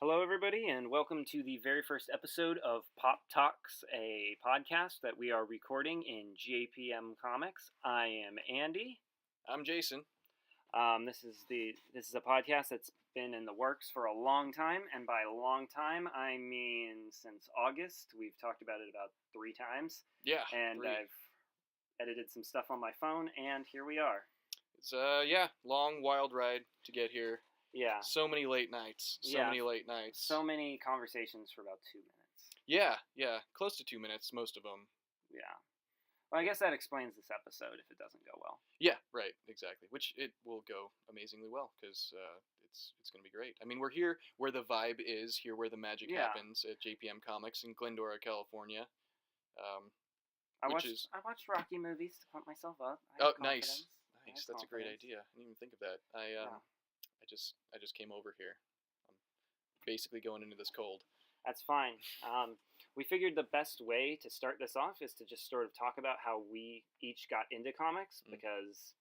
Hello, everybody, and welcome to the very first episode of Pop Talks, a podcast that we are recording in JPM Comics. I am Andy. I'm Jason. This is a podcast that's been in the works for a long time, and by a long time, I mean since August. We've talked about it about 3 times, Yeah, and three. I've edited some stuff on my phone, and here we are. It's long wild ride to get here. Yeah, So many late nights. Yeah. So so many conversations for about 2 minutes. yeah, close to 2 minutes, most of them. Yeah. Well, I guess that explains this episode if it doesn't go well. Yeah, right, exactly. Which it will go amazingly well because it's gonna be great. I mean, we're here where the vibe is, here where the magic Yeah. happens at JPM Comics in Glendora, California. I Which watched is I watched Rocky movies to pump myself up. I have nice, confidence. I nice. have That's a great confidence. idea. I didn't even think of that. Yeah. I just came over here. I'm basically going into this cold. That's fine. We figured the best way to start this off is to just sort of talk about how we each got into comics because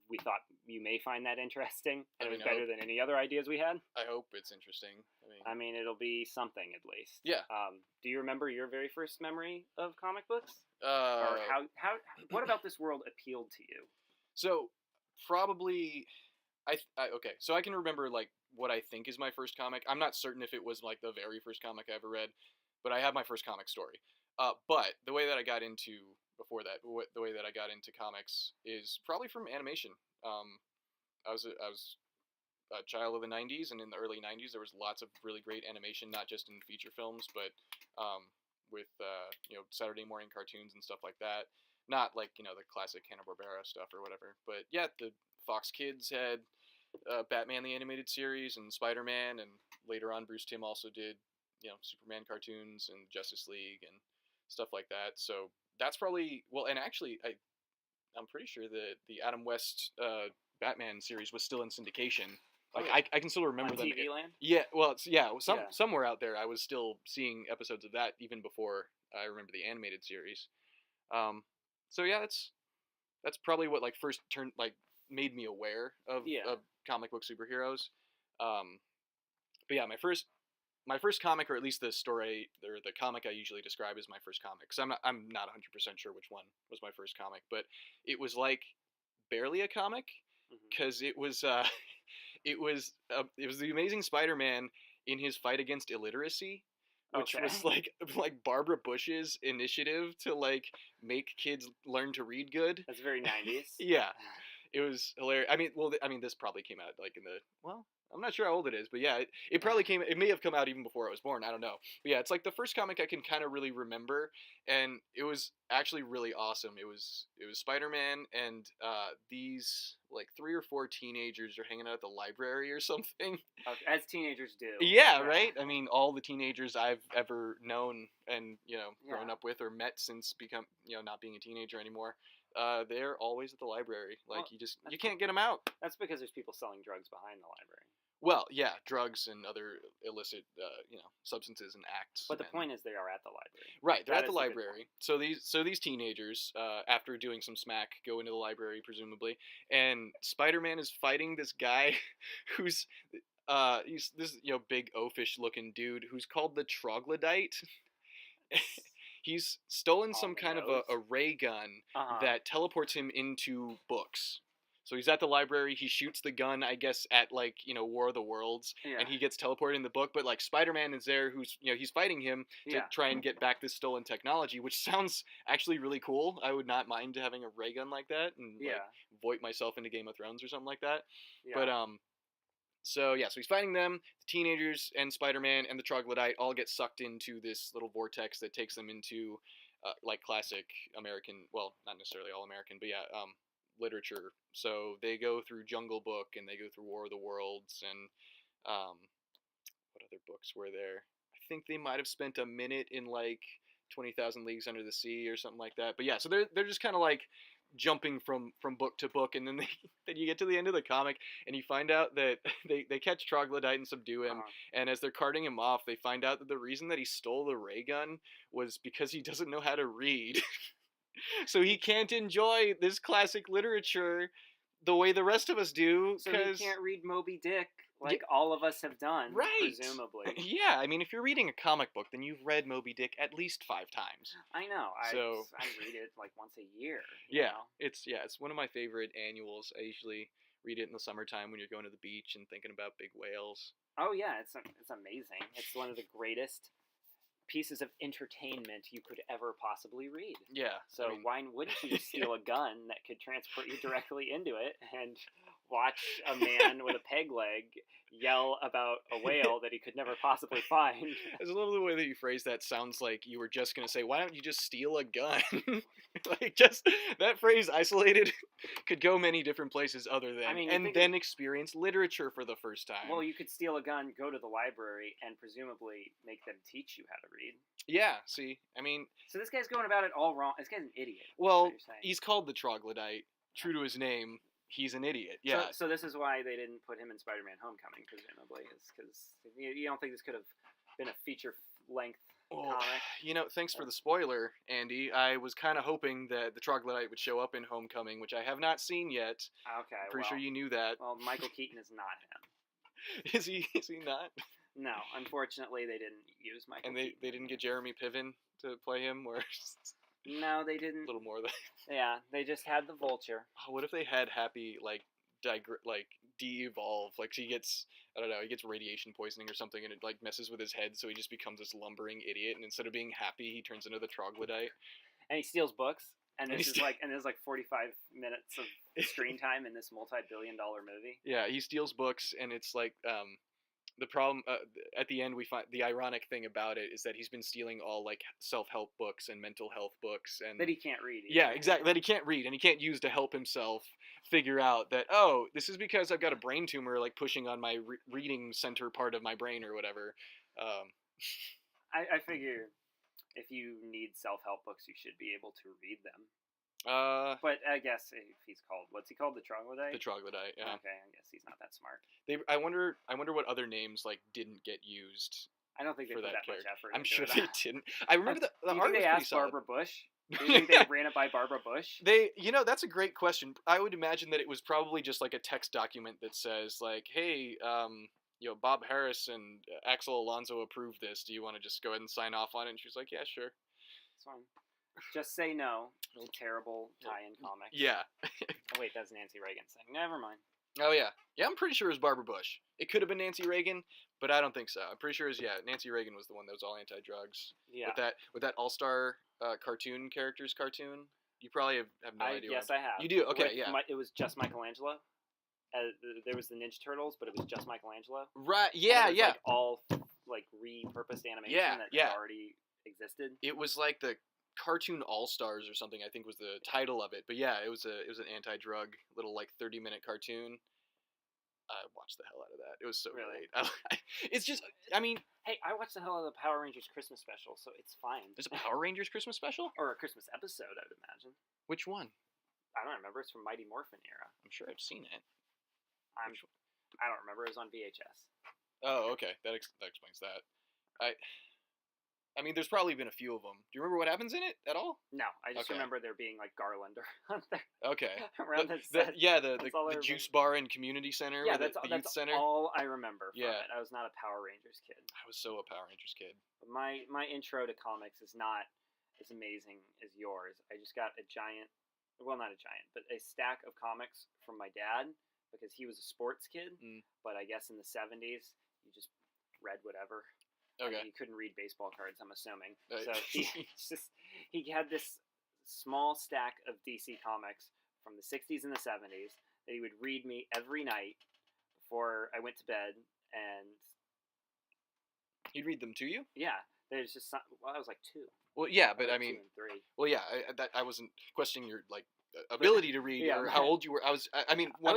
we thought you may find that interesting, and it was better than any other ideas we had. I hope it's interesting. I mean, it'll be something at least. Yeah. Do you remember your very first memory of comic books? Or how what about this world appealed to you? So probably okay. So I can remember like what I think is my first comic. I'm not certain if it was like the very first comic I ever read, but I have my first comic story. But the way that I got into the way that I got into comics is probably from animation. I was a child of the '90s, and in the early '90s there was lots of really great animation, not just in feature films, but with Saturday morning cartoons and stuff like that. Not like the classic Hanna-Barbera stuff or whatever, but yeah, the Fox Kids had Batman the Animated Series and Spider-Man, and later on Bruce Timm also did Superman cartoons and Justice League and stuff like that. So that's probably and actually I'm pretty sure that the Adam West Batman series was still in syndication. Like I can still remember on them. TV Land? Yeah, well, somewhere out there I was still seeing episodes of that even before I remember the animated series. So yeah, that's probably what like first turned like made me aware of comic book superheroes. But yeah, my first comic, or at least the story or the comic I usually describe as my first comic, because I'm not 100% sure which one was my first comic, but it was like barely a comic because it was it was the Amazing Spider-Man in his fight against illiteracy, which was like Barbara Bush's initiative to like make kids learn to read good. That's very 90s. Yeah, it was hilarious. I mean, this probably came out like in the I'm not sure how old it is, but yeah, it probably it may have come out even before I was born. I don't know. But yeah, it's like the first comic I can kind of really remember, and it was actually really awesome. It was Spider-Man, and these like 3 or 4 teenagers are hanging out at the library or something. As teenagers do. Yeah, right? I mean, all the teenagers I've ever known and, grown up with or met since not being a teenager anymore, they're always at the library. Like, you can't get them out. That's because there's people selling drugs behind the library. Well, yeah, drugs and other illicit, substances and acts. But the point is, they are at the library. Right, they're at the library. So these teenagers, after doing some smack, go into the library presumably, and Spider-Man is fighting this guy, who's, he's this big oafish looking dude who's called the Troglodyte. He's stolen some kind of a ray gun that teleports him into books. So he's at the library, he shoots the gun, I guess, at, like, War of the Worlds, and he gets teleported in the book, but, like, Spider-Man is there, who's, he's fighting him to try and get back this stolen technology, which sounds actually really cool. I would not mind having a ray gun like that, and, like, void myself into Game of Thrones or something like that. Yeah. But, so he's fighting them, the teenagers and Spider-Man and the Troglodyte all get sucked into this little vortex that takes them into, like, classic American, well, not necessarily all American, but literature. So they go through Jungle Book and they go through War of the Worlds and what other books were there? I think they might have spent a minute in like 20,000 Leagues Under the Sea or something like that. But yeah, so they're just kind of like jumping from book to book, and then then you get to the end of the comic and you find out that they catch Troglodyte and subdue him, and as they're carting him off, they find out that the reason that he stole the ray gun was because he doesn't know how to read. So he can't enjoy this classic literature the way the rest of us do. So you can't read Moby Dick like all of us have done, right? Presumably. Yeah, I mean, if you're reading a comic book, then you've read Moby Dick at least 5 times. I know. So I read it like once a year. Yeah, know? it's one of my favorite annuals. I usually read it in the summertime when you're going to the beach and thinking about big whales. Oh yeah, it's amazing. It's one of the greatest pieces of entertainment you could ever possibly read. Yeah. So I mean, why wouldn't you steal a gun that could transport you directly into it and watch a man with a peg leg yell about a whale that he could never possibly find? I love the way that you phrase that. Sounds like you were just going to say, why don't you just steal a gun? Like, just that phrase isolated could go many different places other than, and then experience literature for the first time. Well, you could steal a gun, go to the library, and presumably make them teach you how to read. Yeah, see, I mean... So this guy's going about it all wrong. This guy's an idiot. Well, he's called the Troglodyte. True to his name, he's an idiot. Yeah. So this is why they didn't put him in Spider-Man Homecoming, presumably, is because you don't think this could have been a feature-length comic? You know, thanks for the spoiler, Andy. I was kind of hoping that the Troglodyte would show up in Homecoming, which I have not seen yet. Okay, Pretty sure you knew that. Well, Michael Keaton is not him. Is he not? No, unfortunately, they didn't use Michael. And they didn't get Jeremy Piven to play him, or no, they didn't. A little more than. Yeah, they just had the Vulture. Oh, what if they had Happy de-evolve? Like he gets, I don't know, he gets radiation poisoning or something, and it like messes with his head, so he just becomes this lumbering idiot. And instead of being happy, he turns into the Troglodyte. And he steals books. And there's like 45 minutes of screen time in this multi-billion-dollar movie. Yeah, he steals books, and it's like the problem at the end we find the ironic thing about it is that he's been stealing all like self-help books and mental health books and that he can't read either. Yeah, exactly, that he can't read and he can't use to help himself figure out that, oh, this is because I've got a brain tumor like pushing on my reading center part of my brain or whatever. I figure if you need self-help books, you should be able to read them. But I guess if he's called, what's he called? The Troglodyte? The Troglodyte, yeah. Okay, I guess he's not that smart. I wonder what other names like didn't get used. I don't think they put that much effort. I'm sure they didn't. I remember the do you think they asked Barbara Bush? Do you think they ran it by Barbara Bush? That's a great question. I would imagine that it was probably just like a text document that says like, hey, Bob Harris and Axel Alonso approved this. Do you want to just go ahead and sign off on it? And she was like, yeah, sure. It's fine. Just say no. It's a terrible tie-in comic. Yeah. Oh, wait, that's Nancy Reagan saying. Never mind. Oh, yeah. Yeah, I'm pretty sure it was Barbara Bush. It could have been Nancy Reagan, but I don't think so. I'm pretty sure it was, Nancy Reagan was the one that was all anti-drugs. Yeah. With that All-Star cartoon characters cartoon. You probably have no idea. Yes, I have. You do? Okay, yeah. It was just Michelangelo. There was the Ninja Turtles, but it was just Michelangelo. Right, yeah, yeah. Like, all, like, repurposed animation that already existed. It was like the Cartoon All-Stars or something, I think was the title of it. But yeah, it was an anti-drug little like 30-minute cartoon. I watched the hell out of that. It was so great. It's just, I mean, hey, I watched the hell out of the Power Rangers Christmas special, so it's fine. There's a Power Rangers Christmas special? Or a Christmas episode, I would imagine. Which one? I don't remember. It's from Mighty Morphin era. I'm sure I've seen it. I don't remember. It was on VHS. Oh, okay. That explains that. I mean, there's probably been a few of them. Do you remember what happens in it at all? No, I just remember there being like Garland around there. Okay. Around the set. The juice bar and community center. Yeah, the youth center. All I remember from it. I was not a Power Rangers kid. I was so a Power Rangers kid. But my intro to comics is not as amazing as yours. I just got not a giant, but a stack of comics from my dad because he was a sports kid. But I guess in the 70s, you just read whatever. Okay. He couldn't read baseball cards, I'm assuming. So he had this small stack of DC comics from the 60s and the 70s that he would read me every night before I went to bed. And he'd read them to you? Yeah. There's just I was like 2. Well, yeah, but I mean, 2 and 3. Well, yeah, I wasn't questioning your like ability to read or how old you were. I was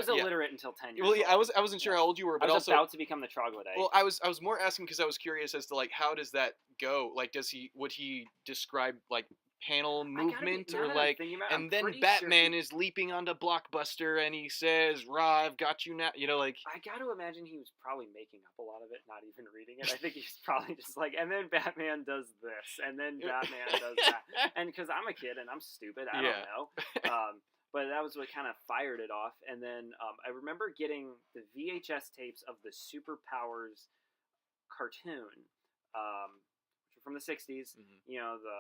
illiterate until 10 years old. Yeah, I wasn't sure how old you were, but I was about to become the Troglodyte. Well, I was more asking because I was curious as to like how does that go? Like, would he describe like panel movement or like, and then Batman is leaping onto Blockbuster and he says, "Rah, I've got you now." You know, like I got to imagine he was probably making up a lot of it, not even reading it. I think he's probably just like, and then Batman does this, and then Batman does that, and because I'm a kid and I'm stupid, I don't know. But that was what kind of fired it off. And then I remember getting the VHS tapes of the Superpowers cartoon, which were from the 60s. Mm-hmm. You know, the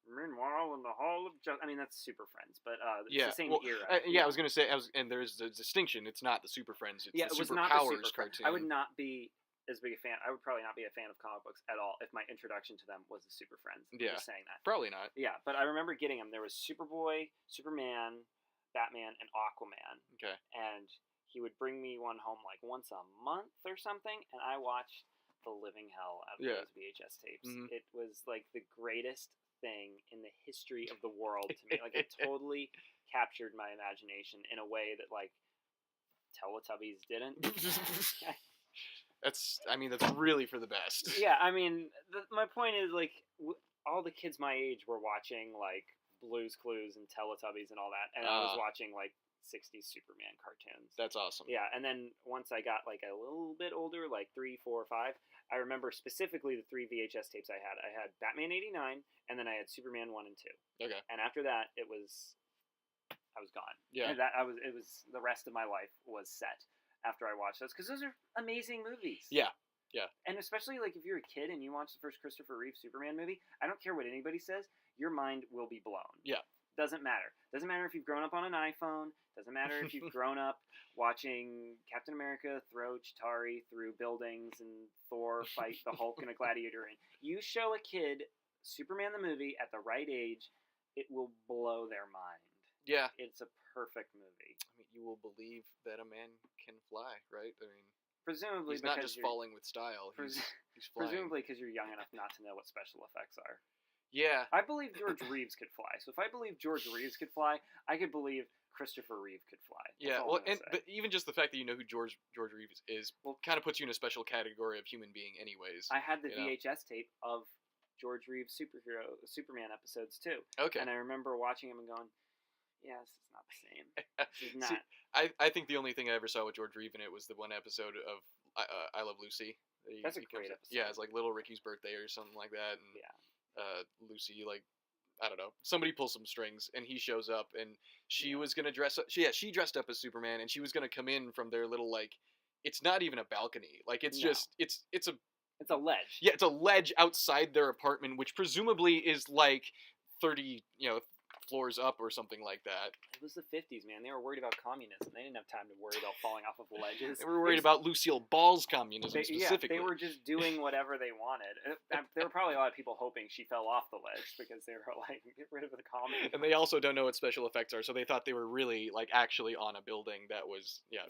Meanwhile in the Hall of Justice. I mean, that's Super Friends, but it's Yeah, the same well, era. I was gonna say, and there's a distinction. It's not the Super Friends. It's Yeah, the it was Super not the Powers Super cartoon. I would not be as big a fan. I would probably not be a fan of comic books at all if my introduction to them was the Super Friends. Yeah. Just saying that. Probably not. Yeah, but I remember getting them. There was Superboy, Superman, Batman, and Aquaman. Okay. And he would bring me one home like once a month or something, and I watched the living hell out of those VHS tapes. Mm-hmm. It was like the greatest thing in the history of the world to me. Like, it totally captured my imagination in a way that, like, Teletubbies didn't. That's really for the best. Yeah, I mean, my point is, like, all the kids my age were watching, like, Blue's Clues and Teletubbies and all that, and I was watching, like, 60s Superman cartoons. That's awesome. Yeah, and then once I got, like, a little bit older, like 3, 4, 5, I remember specifically the 3 VHS tapes I had. I had Batman 89, and then I had Superman 1 and 2. Okay. And after that, I was gone. Yeah. And it was the rest of my life was set after I watched those, because those are amazing movies. Yeah. Yeah. And especially, like, if you're a kid and you watch the first Christopher Reeve Superman movie, I don't care what anybody says, your mind will be blown. Yeah. Doesn't matter. Doesn't matter if you've grown up on an iPhone. Doesn't matter if you've grown up watching Captain America throw Chitauri through buildings and Thor fight the Hulk in a gladiator ring. You show a kid Superman the movie at the right age, it will blow their mind. Yeah. It's a perfect movie. I mean, you will believe that a man can fly, right? I mean, presumably he's not just falling with style. He's flying. Presumably because you're young enough not to know what special effects are. Yeah. I believe George Reeves could fly. So if I believe George Reeves could fly, I could believe Christopher Reeve could fly. Yeah, well, but even just the fact that you know who George Reeves is, kind of puts you in a special category of human being, anyways. I had the VHS tape of George Reeves Superman episodes too. Okay. And I remember watching him and going, "Yeah, this is not the same. This is not." See, I think the only thing I ever saw with George Reeve in it was the one episode of I Love Lucy. That's a great episode. Yeah, it's like Little Ricky's birthday or something like that, and Lucy, like, I don't know, somebody pulls some strings and he shows up, and she was gonna dress up. She dressed up as Superman, and she was gonna come in from their little, like, it's not even a balcony, like, it's just it's Yeah, it's a ledge outside their apartment, which presumably is like 30 floors up or something like that. It was the 50s, man. They were worried about communism. They didn't have time to worry about falling off of ledges. They were worried about Lucille Ball's communism specifically. Yeah, they were just doing whatever they wanted. There were probably a lot of people hoping she fell off the ledge because they were like, get rid of the communism. And they also don't know what special effects are, so they thought they were really, like, actually on a building that was, Yeah.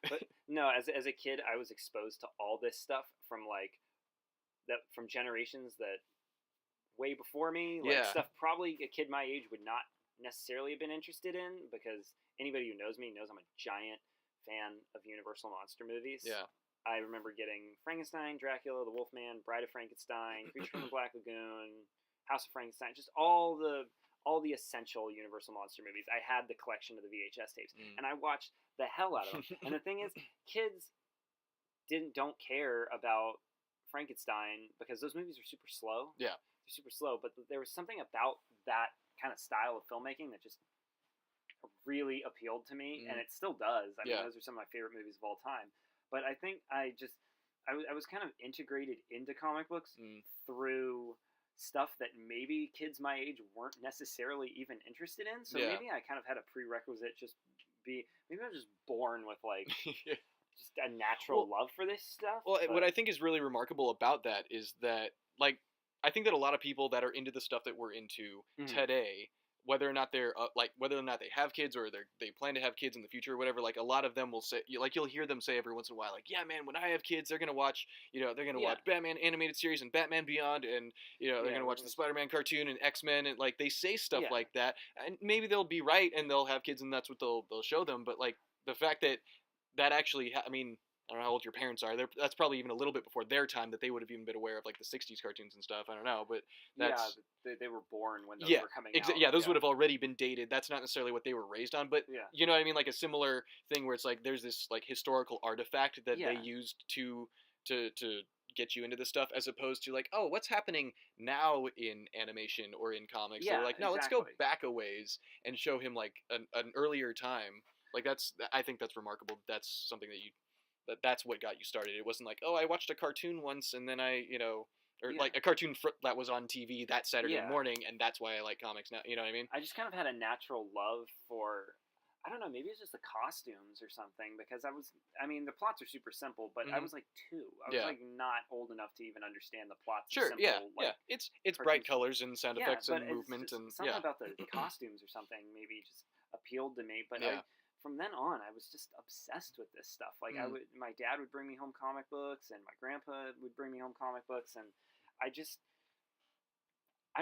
But no, as a kid, I was exposed to all this stuff from generations that way before me, stuff probably a kid my age would not necessarily have been interested in, because anybody who knows me knows I'm a giant fan of Universal monster movies. Yeah. I remember getting Frankenstein, Dracula, The Wolfman, Bride of Frankenstein, Creature from the Black Lagoon, House of Frankenstein, just all the essential Universal monster movies. I had the collection of the VHS tapes, and I watched the hell out of them. And the thing is, kids don't care about Frankenstein because those movies are super slow. Yeah. Super slow, but there was something about that kind of style of filmmaking that just really appealed to me, and it still does. I mean, those are some of my favorite movies of all time. But I think I was kind of integrated into comic books through stuff that maybe kids my age weren't necessarily even interested in. So maybe I kind of had a prerequisite. Maybe I was just born with, like, just a natural love for this stuff. Well, what I think is really remarkable about that is that, like, I think that a lot of people that are into the stuff that we're into today, whether or not they're whether or not they have kids or they plan to have kids in the future or whatever, like, a lot of them will say, like, you'll hear them say every once in a while, like, yeah, man, when I have kids, they're gonna watch, watch Batman animated series and Batman Beyond, and they're gonna watch the Spider-Man cartoon and X-Men, and, like, they say stuff like that, and maybe they'll be right and they'll have kids and that's what they'll show them, but, like, the fact that actually, I mean, I don't know how old your parents are. That's probably even a little bit before their time that they would have even been aware of, like, the 60s cartoons and stuff. I don't know, but that's... Yeah, they were born when those were coming out. Yeah, those would have already been dated. That's not necessarily what they were raised on, but you know what I mean? Like, a similar thing where it's like there's this, like, historical artifact that they used to get you into this stuff, as opposed to like, oh, what's happening now in animation or in comics. Yeah, They're like, no, let's go back a ways and show him like an earlier time. Like I think that's remarkable. That's something that's what got you started. It wasn't like, oh, I watched a cartoon once and then I, or like a cartoon that was on TV that Saturday morning, and that's why I like comics now. You know what I mean? I just kind of had a natural love for, I don't know, maybe it's just the costumes or something, because the plots are super simple, but I was like 2. I was like not old enough to even understand the plots. Sure, simple, It's bright colors and sound effects and movement and something about the costumes or something maybe just appealed to me. But from then on, I was just obsessed with this stuff. Like my dad would bring me home comic books, and my grandpa would bring me home comic books, and I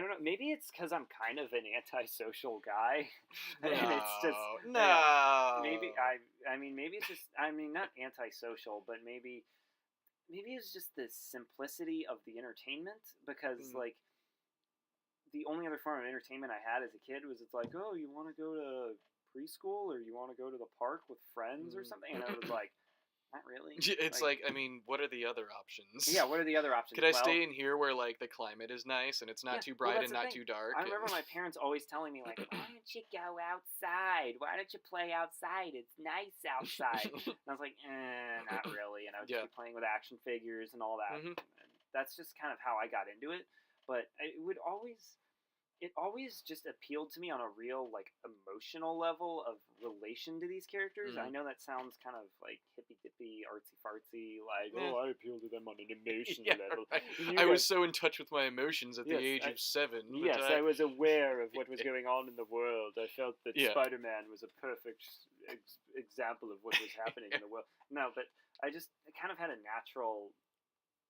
don't know. Maybe it's because I'm kind of an antisocial guy, and it's just maybe maybe it's just not antisocial, but maybe it's just the simplicity of the entertainment, because like the only other form of entertainment I had as a kid was, it's like, oh, you want to go to preschool, or you want to go to the park with friends or something, and I was like, not really. It's like, what are the other options? Yeah, what are the other options? Could I stay in here where like the climate is nice and it's not too bright and not too dark? I remember my parents always telling me, like, why don't you go outside? Why don't you play outside? It's nice outside. And I was like, not really. And I would just be playing with action figures and all that. And that's just kind of how I got into it. But it always just appealed to me on a real, like, emotional level of relation to these characters. I know that sounds kind of like hippy-dippy, artsy-fartsy, like, I appeal to them on an emotional level. Right. I was so in touch with my emotions at the age of 7. Yes, I was aware of what was going on in the world. I felt that Spider-Man was a perfect example of what was happening in the world. No, but I kind of had a natural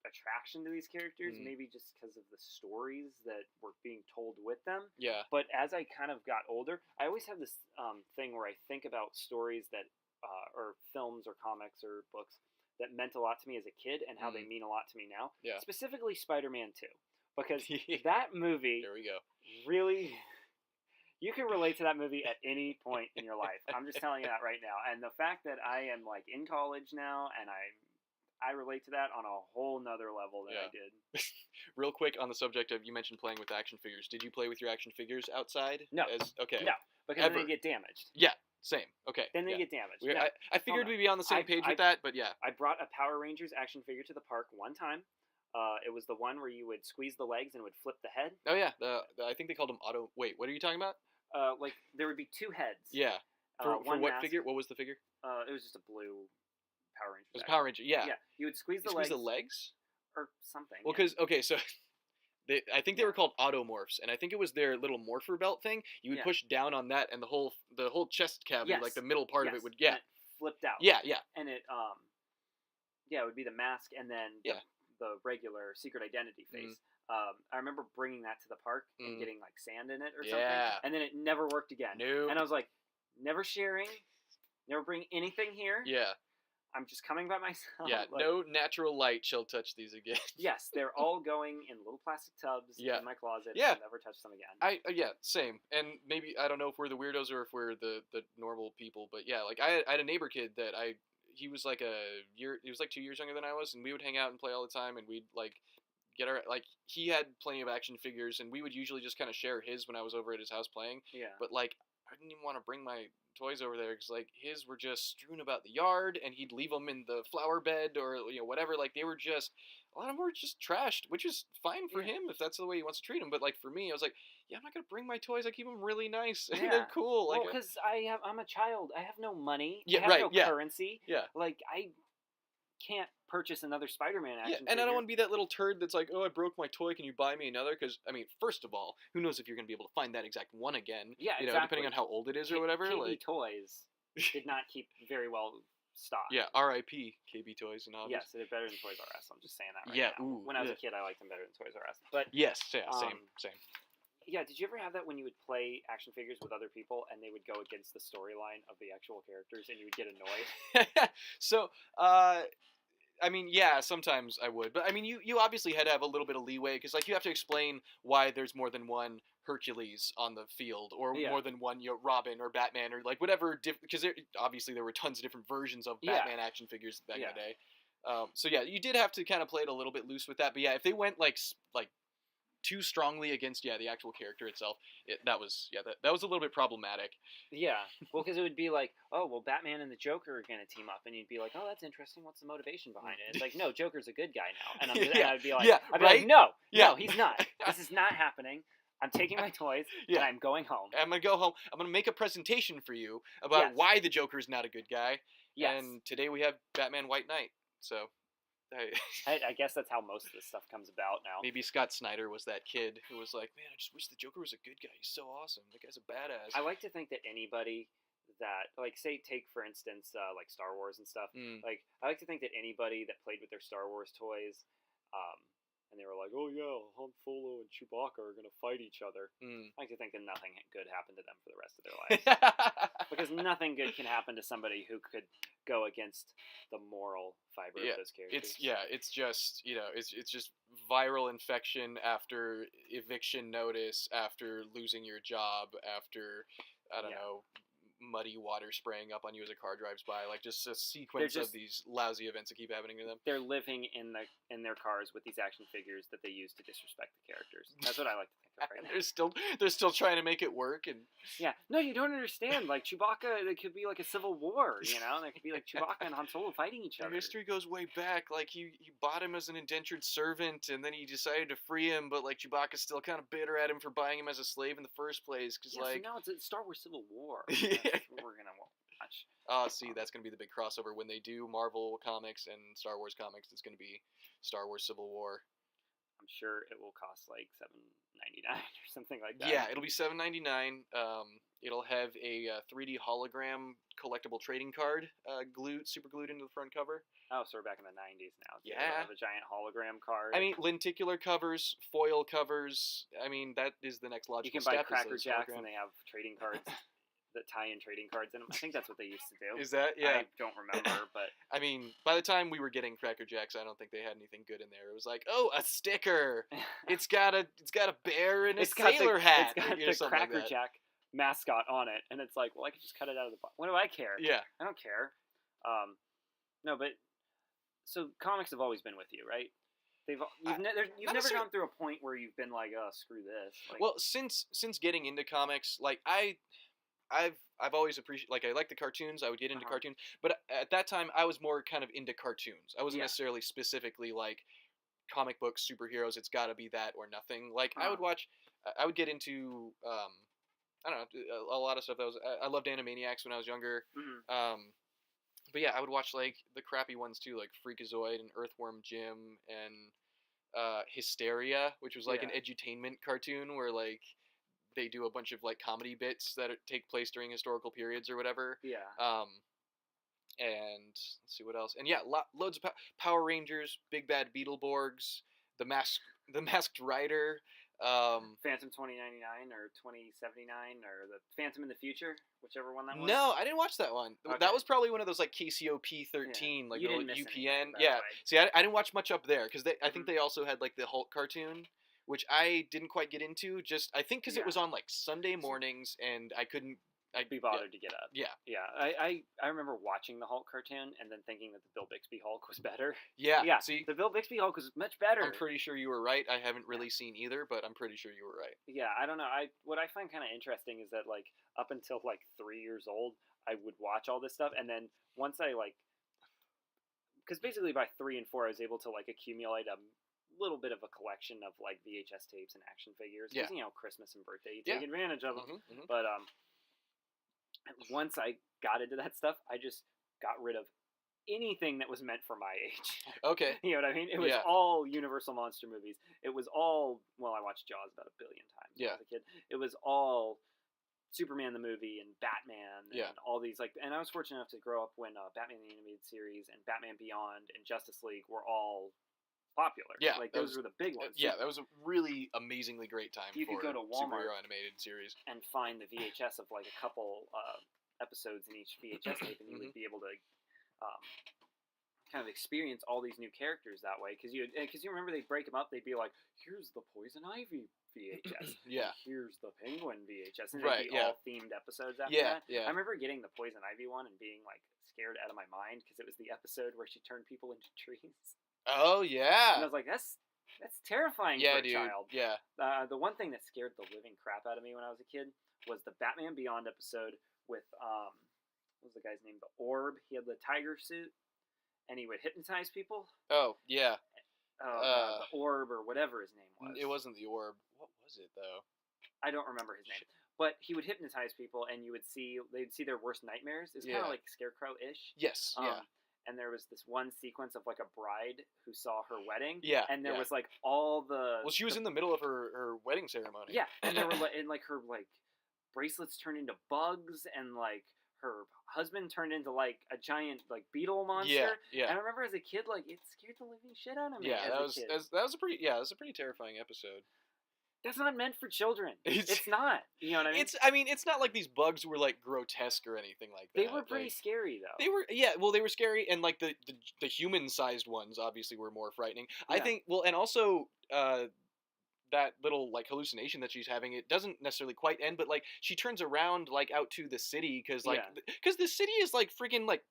attraction to these characters, maybe just because of the stories that were being told with them. Yeah. But as I kind of got older, I always have this thing where I think about stories that, or films or comics or books that meant a lot to me as a kid, and how they mean a lot to me now. Yeah. Specifically Spider-Man 2. Because that movie... There we go. Really... You can relate to that movie at any point in your life. I'm just telling you that right now. And the fact that I am, like, in college now, and I relate to that on a whole nother level than I did. Real quick on the subject of, you mentioned playing with action figures. Did you play with your action figures outside? No. Okay. No, because then they get damaged. Yeah, same. Okay. Then they get damaged. I figured we'd be on the same page with that, but yeah. I brought a Power Rangers action figure to the park one time. It was the one where you would squeeze the legs and it would flip the head. Oh yeah, I think they called them auto. Wait, what are you talking about? Like there would be 2 heads. Yeah. For what figure? What was the figure? It was just a blue Power Ranger. It was Power Ranger, yeah. Yeah, you would squeeze the legs? Or something. Well, because, okay, so I think they were called automorphs, and I think it was their little morpher belt thing. You would push down on that, and the whole chest cavity, like the middle part of it would, and it flipped out. Yeah. And it, it would be the mask, and then the regular secret identity face. I remember bringing that to the park and getting, like, sand in it or something, and then it never worked again. Nope. And I was like, never sharing, never bring anything here. Yeah. I'm just coming by myself. Yeah, like, no natural light shall touch these again. Yes, they're all going in little plastic tubs in my closet. Yeah. I'll never touch them again. Same. And maybe, I don't know if we're the weirdos or if we're the normal people, but yeah, like I had a neighbor kid that he was like 2 years younger than I was, and we would hang out and play all the time, and we'd like get our, like, he had plenty of action figures, and we would usually just kind of share his when I was over at his house playing. Yeah. But like, I didn't even want to bring my toys over there, because like his were just strewn about the yard, and he'd leave them in the flower bed or whatever. Like, they were just, a lot of them were just trashed, which is fine for him if that's the way he wants to treat them. But like for me, I was like, I'm not gonna bring my toys. I keep them really nice. And they're cool. Well, because I'm a child. I have no money. Yeah, I have no currency. Yeah. Like, I can't purchase another Spider-Man action figure. And I don't want to be that little turd that's like, oh, I broke my toy, can you buy me another? Because, I mean, first of all, who knows if you're going to be able to find that exact one again. Yeah, exactly. Depending on how old it is or whatever. KB Toys did not keep very well stocked. Yeah, R.I.P. KB Toys and all. Yes, they're better than Toys R Us. I'm just saying that right now. Ooh, when I was a kid, I liked them better than Toys R Us. But yes, same. Yeah, did you ever have that when you would play action figures with other people and they would go against the storyline of the actual characters and you would get annoyed? So, I mean, yeah, sometimes I would. But, I mean, you obviously had to have a little bit of leeway, because, like, you have to explain why there's more than one Hercules on the field, or more than one, Robin or Batman, or, like, whatever, because obviously there were tons of different versions of Batman action figures back in the day. So yeah, you did have to kind of play it a little bit loose with that. But yeah, if they went like too strongly against the actual character itself, that was a little bit problematic. Yeah, well, because it would be like, oh, well, Batman and the Joker are gonna team up, and you'd be like, oh, that's interesting. What's the motivation behind it? It's like, no, Joker's a good guy now, and I'd be like, no, he's not. This is not happening. I'm taking my toys and I'm going home. I'm gonna go home. I'm gonna make a presentation for you about why the Joker's not a good guy. Yes. And today we have Batman White Knight. So. I guess that's how most of this stuff comes about now. Maybe Scott Snyder was that kid who was like, man, I just wish the Joker was a good guy. He's so awesome. The guy's a badass. I like to think that anybody that, like, say, take for instance, like Star Wars and stuff. Like, I like to think that anybody that played with their Star Wars toys, and they were like, oh yeah, Han Solo and Chewbacca are gonna fight each other. I like to think that nothing good happened to them for the rest of their lives, because nothing good can happen to somebody who could go against the moral fiber of those characters. It's just it's just viral infection after eviction notice, after losing your job, after I don't know, muddy water spraying up on you as a car drives by, like just a sequence of these lousy events that keep happening to them. They're living in their cars with these action figures that they use to disrespect the characters. That's what I like to think of right now. They're still trying to make it work, and no, you don't understand. Like Chewbacca, it could be like a civil war, you know. There could be like Chewbacca and Han Solo fighting each other. History goes way back. Like he bought him as an indentured servant, and then he decided to free him, but like Chewbacca's still kind of bitter at him for buying him as a slave in the first place. Because so now it's a Star Wars Civil War. That's what we're gonna watch. See, that's gonna be the big crossover when they do Marvel comics and Star Wars comics. It's gonna be Star Wars Civil War. I'm sure it will cost like $7.99 or something like that. Yeah, it'll be $7.99. It'll have a 3D hologram collectible trading card super glued into the front cover. Oh, so we're back in the 90s now. So have a giant hologram card. I mean, lenticular covers, foil covers. I mean, that is the next logical step. You can buy Cracker Jacks and they have trading cards. That tie-in trading cards in them. I think that's what they used to do. Is that? Yeah. I don't remember, but I mean, by the time we were getting Cracker Jacks, I don't think they had anything good in there. It was like, oh, a sticker. It's got a bear in a sailor hat. It's got the Cracker Jack mascot on it, and it's like, well, I could just cut it out of the box. What do I care? Yeah. I don't care. No, but so comics have always been with you, right? You've never gone through a point where you've been like, oh, screw this. Like, well, since getting into comics, like I've always appreciated, like, I like the cartoons. I would get into cartoons, but at that time I was more kind of into cartoons. I wasn't necessarily specifically like comic books, superheroes. It's got to be that or nothing. Like I would get into I don't know, a lot of stuff. I loved Animaniacs when I was younger. But yeah, I would watch like the crappy ones too, like Freakazoid and Earthworm Jim and Hysteria, which was like an edutainment cartoon where like they do a bunch of like comedy bits that take place during historical periods or whatever. Yeah. And let's see what else. And yeah, loads of Power Rangers, Big Bad Beetleborgs, the Masked Rider, Phantom 2099 or 2079 or the Phantom in the Future, whichever one that was. No, I didn't watch that one. Okay. That was probably one of those like KCOP 13, like you the didn't miss UPN. Anything, by the way. See, I didn't watch much up there because I think they also had like the Hulk cartoon, which I didn't quite get into. I think because it was on like Sunday mornings and I couldn't. I'd be bothered to get up. Yeah. Yeah. I remember watching the Hulk cartoon and then thinking that the Bill Bixby Hulk was better. Yeah. Yeah. See, the Bill Bixby Hulk was much better. I'm pretty sure you were right. I haven't really seen either, but I'm pretty sure you were right. Yeah. I don't know. What I find kind of interesting is that like up until like 3 years old, I would watch all this stuff, and then once I like, because basically by 3 and 4, I was able to like accumulate a little bit of a collection of like VHS tapes and action figures. Because Christmas and birthday, you take advantage of them. But once I got into that stuff, I just got rid of anything that was meant for my age. Okay. You know what I mean? It was all Universal monster movies. It was all, well, I watched Jaws about 1 billion times when I was a kid. It was all Superman the movie and Batman and all these, like, and I was fortunate enough to grow up when Batman the Animated Series and Batman Beyond and Justice League were all popular. Yeah, like those were the big ones. Yeah, that was a really amazingly great time. You could go to Walmart superhero animated series and find the VHS of like a couple episodes in each VHS tape, and you would be able to kind of experience all these new characters that way. Because you remember they'd break them up. They'd be like, here's the Poison Ivy VHS. Yeah. Here's the Penguin VHS. And right, they'd be all themed episodes after that. Yeah. I remember getting the Poison Ivy one and being like scared out of my mind because it was the episode where she turned people into trees. Oh, yeah. And I was like, that's terrifying for a child. Yeah. The one thing that scared the living crap out of me when I was a kid was the Batman Beyond episode with what was the guy's name? The Orb. He had the tiger suit, and he would hypnotize people. Oh, yeah. The Orb or whatever his name was. It wasn't the Orb. What was it though? I don't remember his name. But he would hypnotize people, and they'd see their worst nightmares. It's kind of like Scarecrow-ish. Yes. Yeah. And there was this one sequence of like a bride who saw her wedding. Yeah. And there was like all the. Well, she was in the middle of her wedding ceremony. Yeah, and there were her bracelets turned into bugs, and like her husband turned into like a giant like beetle monster. Yeah. And I remember as a kid, like it scared the living shit out of me. Yeah, that was a pretty terrifying episode. That's not meant for children. It's not. You know what I mean? It's not like these bugs were like grotesque or anything like that. They were pretty scary though. They were scary, and like the human-sized ones obviously were more frightening. Yeah. I think and also that little like hallucination that she's having, it doesn't necessarily quite end, but like she turns around like out to the city because the city is like freaking like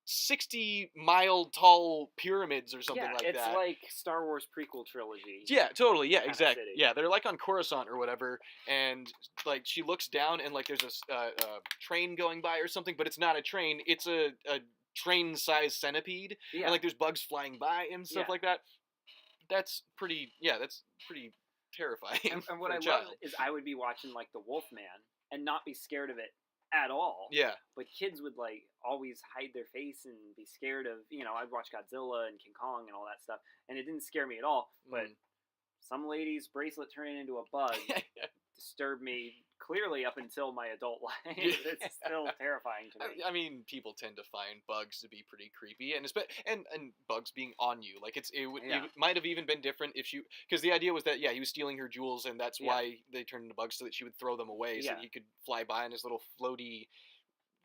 60-mile tall pyramids or something like that. It's like Star Wars prequel trilogy. Yeah, totally. Yeah, exactly. Yeah, they're like on Coruscant or whatever, and like she looks down and like there's a train going by or something, but it's not a train. It's a train-sized centipede, and like there's bugs flying by and stuff like that. That's pretty terrifying. And what I love is I would be watching like the Wolfman and not be scared of it at all. Yeah. But kids would like always hide their face and be scared of, I'd watch Godzilla and King Kong and all that stuff, and it didn't scare me at all. But some lady's bracelet turning into a bug disturbed me clearly up until my adult life. It's still terrifying to me. I mean, people tend to find bugs to be pretty creepy, and bugs being on you. Like it might have even been different if because the idea was that he was stealing her jewels, and that's why they turned into bugs so that she would throw them away, so that he could fly by in his little floaty,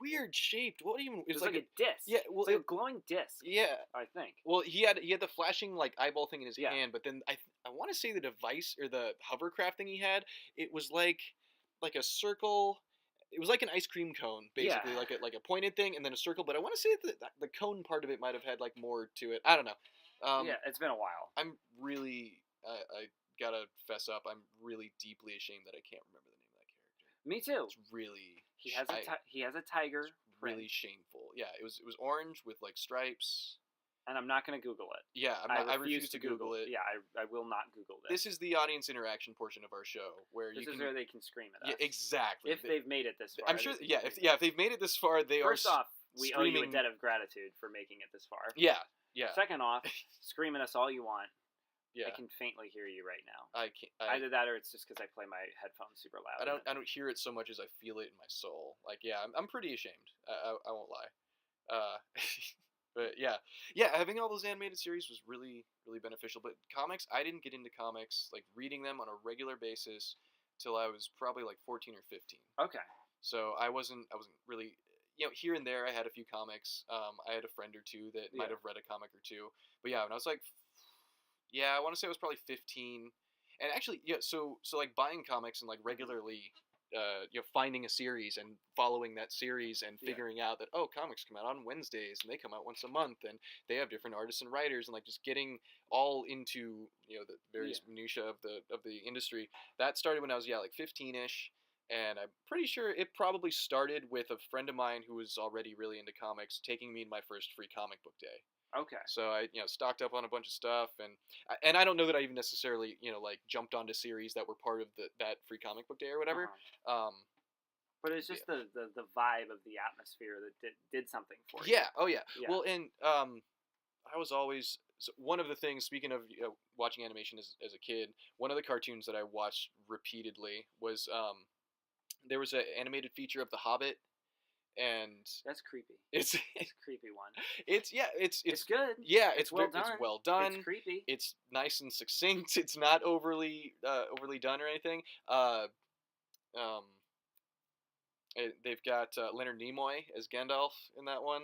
weird shaped. It was like a disc. Yeah, well, it's like a glowing disc. Yeah, I think. Well, he had the flashing like eyeball thing in his hand, but then I want to say the device or the hovercraft thing he had, it was like a circle. It was like an ice cream cone, basically, like a pointed thing and then a circle. But I want to say that the cone part of it might have had like more to it. I don't know. It's been a while. I'm really, I gotta fess up. I'm really deeply ashamed that I can't remember the name of that character. Me too. It's really. He has a tiger. Really shameful. Yeah, it was orange with like stripes. And I'm not going to Google it. Yeah, I refuse to Google it. Yeah, I will not Google this. This is the audience interaction portion of our show where this is where they can scream at us. Yeah, exactly. If they've made it this far. I'm sure. Yeah, if they've made it this far, they First off, we owe you a screaming... debt of gratitude for making it this far. Yeah. Second off, scream at us all you want. Yeah. I can faintly hear you right now. I can't. Either that, or it's just because I play my headphones super loud. I don't hear it so much as I feel it in my soul. Like, I'm pretty ashamed. I won't lie. But yeah, having all those animated series was really, really beneficial. But comics, I didn't get into comics, like reading them on a regular basis, till I was probably like 14 or 15. Okay. So I wasn't really, here and there I had a few comics. I had a friend or two that might have read a comic or two. But yeah, when I was like, I want to say I was probably 15. And actually, so like buying comics and like regularly, finding a series and following that series and figuring out that, comics come out on Wednesdays and they come out once a month and they have different artists and writers, and like just getting all into, the various minutiae of the industry. That started when I was, like 15-ish. And I'm pretty sure it probably started with a friend of mine who was already really into comics taking me to my first free comic book day. Okay. So I, stocked up on a bunch of stuff, and I don't know that I even necessarily, like jumped onto series that were part of that free comic book day or whatever. But it's just the vibe of the atmosphere that did something for you. Yeah. Oh yeah. Well, and I was always one of the things. Speaking of watching animation as a kid, one of the cartoons that I watched repeatedly was there was an animated feature of The Hobbit. And that's creepy. It's a creepy one. It's good. Yeah, it's well done. It's creepy. It's nice and succinct. It's not overly done or anything. They've got Leonard Nimoy as Gandalf in that one.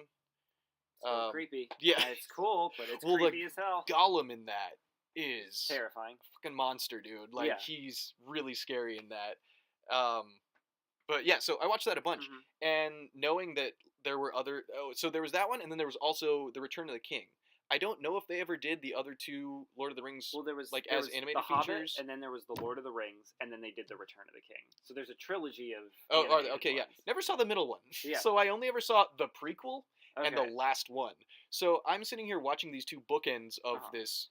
It's creepy. Yeah. And it's cool, but it's creepy as hell. Gollum in that is terrifying. Fucking monster, dude. Like, he's really scary in that. But yeah, so I watched that a bunch, and knowing that there were other, so there was that one, and then there was also The Return of the King. I don't know if they ever did the other two Lord of the Rings, well, there was animated the features, Hobbit, and then there was the Lord of the Rings, and then they did the Return of the King. So there's a trilogy of. Oh, are they? Okay, ones. Yeah. Never saw the middle one. Yeah. So I only ever saw the prequel and the last one. So I'm sitting here watching these two bookends of this,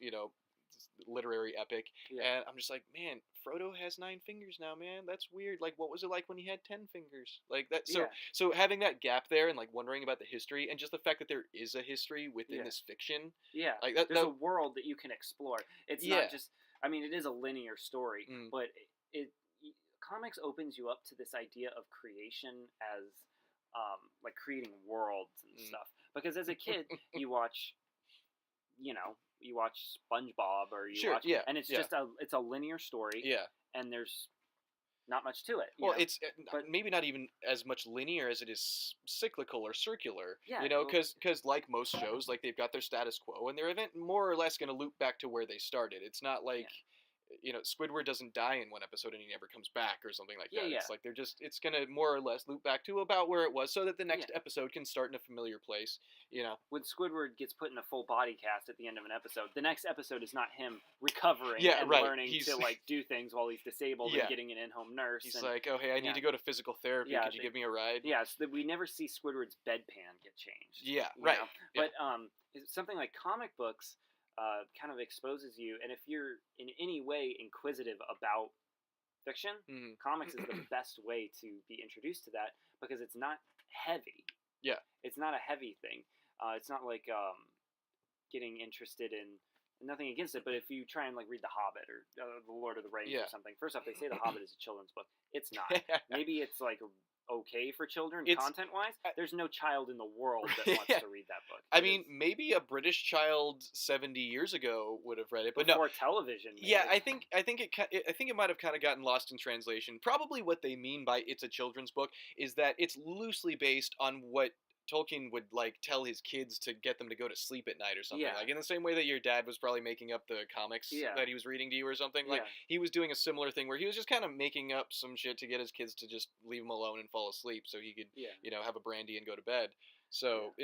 literary epic, and I'm just like, man, Frodo has 9 fingers now, man. That's weird. Like, what was it like when he had 10 fingers? Like that. So having that gap there and like wondering about the history and just the fact that there is a history within this fiction. Yeah. Like that. There's a world that you can explore. It's not just. I mean, it is a linear story, but comics opens you up to this idea of creation as, like creating worlds and stuff. Because as a kid, you watch SpongeBob or you watch, and it's just it's a linear story, and there's not much to it. Well, it's maybe not even as much linear as it is cyclical or circular. Yeah, because like most shows, like they've got their status quo, and they're more or less going to loop back to where they started. It's not like. Squidward doesn't die in one episode and he never comes back or something like that. It's like it's gonna more or less loop back to about where it was, so that the next episode can start in a familiar place. When Squidward gets put in a full body cast at the end of an episode, the next episode is not him recovering and learning to like do things while he's disabled and getting an in-home nurse. He's like, oh hey, I need to go to physical therapy. Could you give me a ride? Yeah, so that we never see Squidward's bedpan get changed. Yeah, right. But something like comic books. Kind of exposes you, and if you're in any way inquisitive about fiction, comics is the best way to be introduced to that because it's not heavy. Yeah, it's not a heavy thing. It's not like getting interested in nothing against it, but if you try and like read The Hobbit or The Lord of the Rings or something, first off, they say The Hobbit is a children's book. It's not. Maybe it's like okay for children content-wise. There's no child in the world that wants to read that book. I mean, maybe a British child 70 years ago would have read it, but before television. Maybe. Yeah, I think it might have kind of gotten lost in translation. Probably what they mean by it's a children's book is that it's loosely based on what Tolkien would like tell his kids to get them to go to sleep at night or something. Like in the same way that your dad was probably making up the comics that he was reading to you or something. Like he was doing a similar thing where he was just kind of making up some shit to get his kids to just leave him alone and fall asleep so he could have a brandy and go to bed. So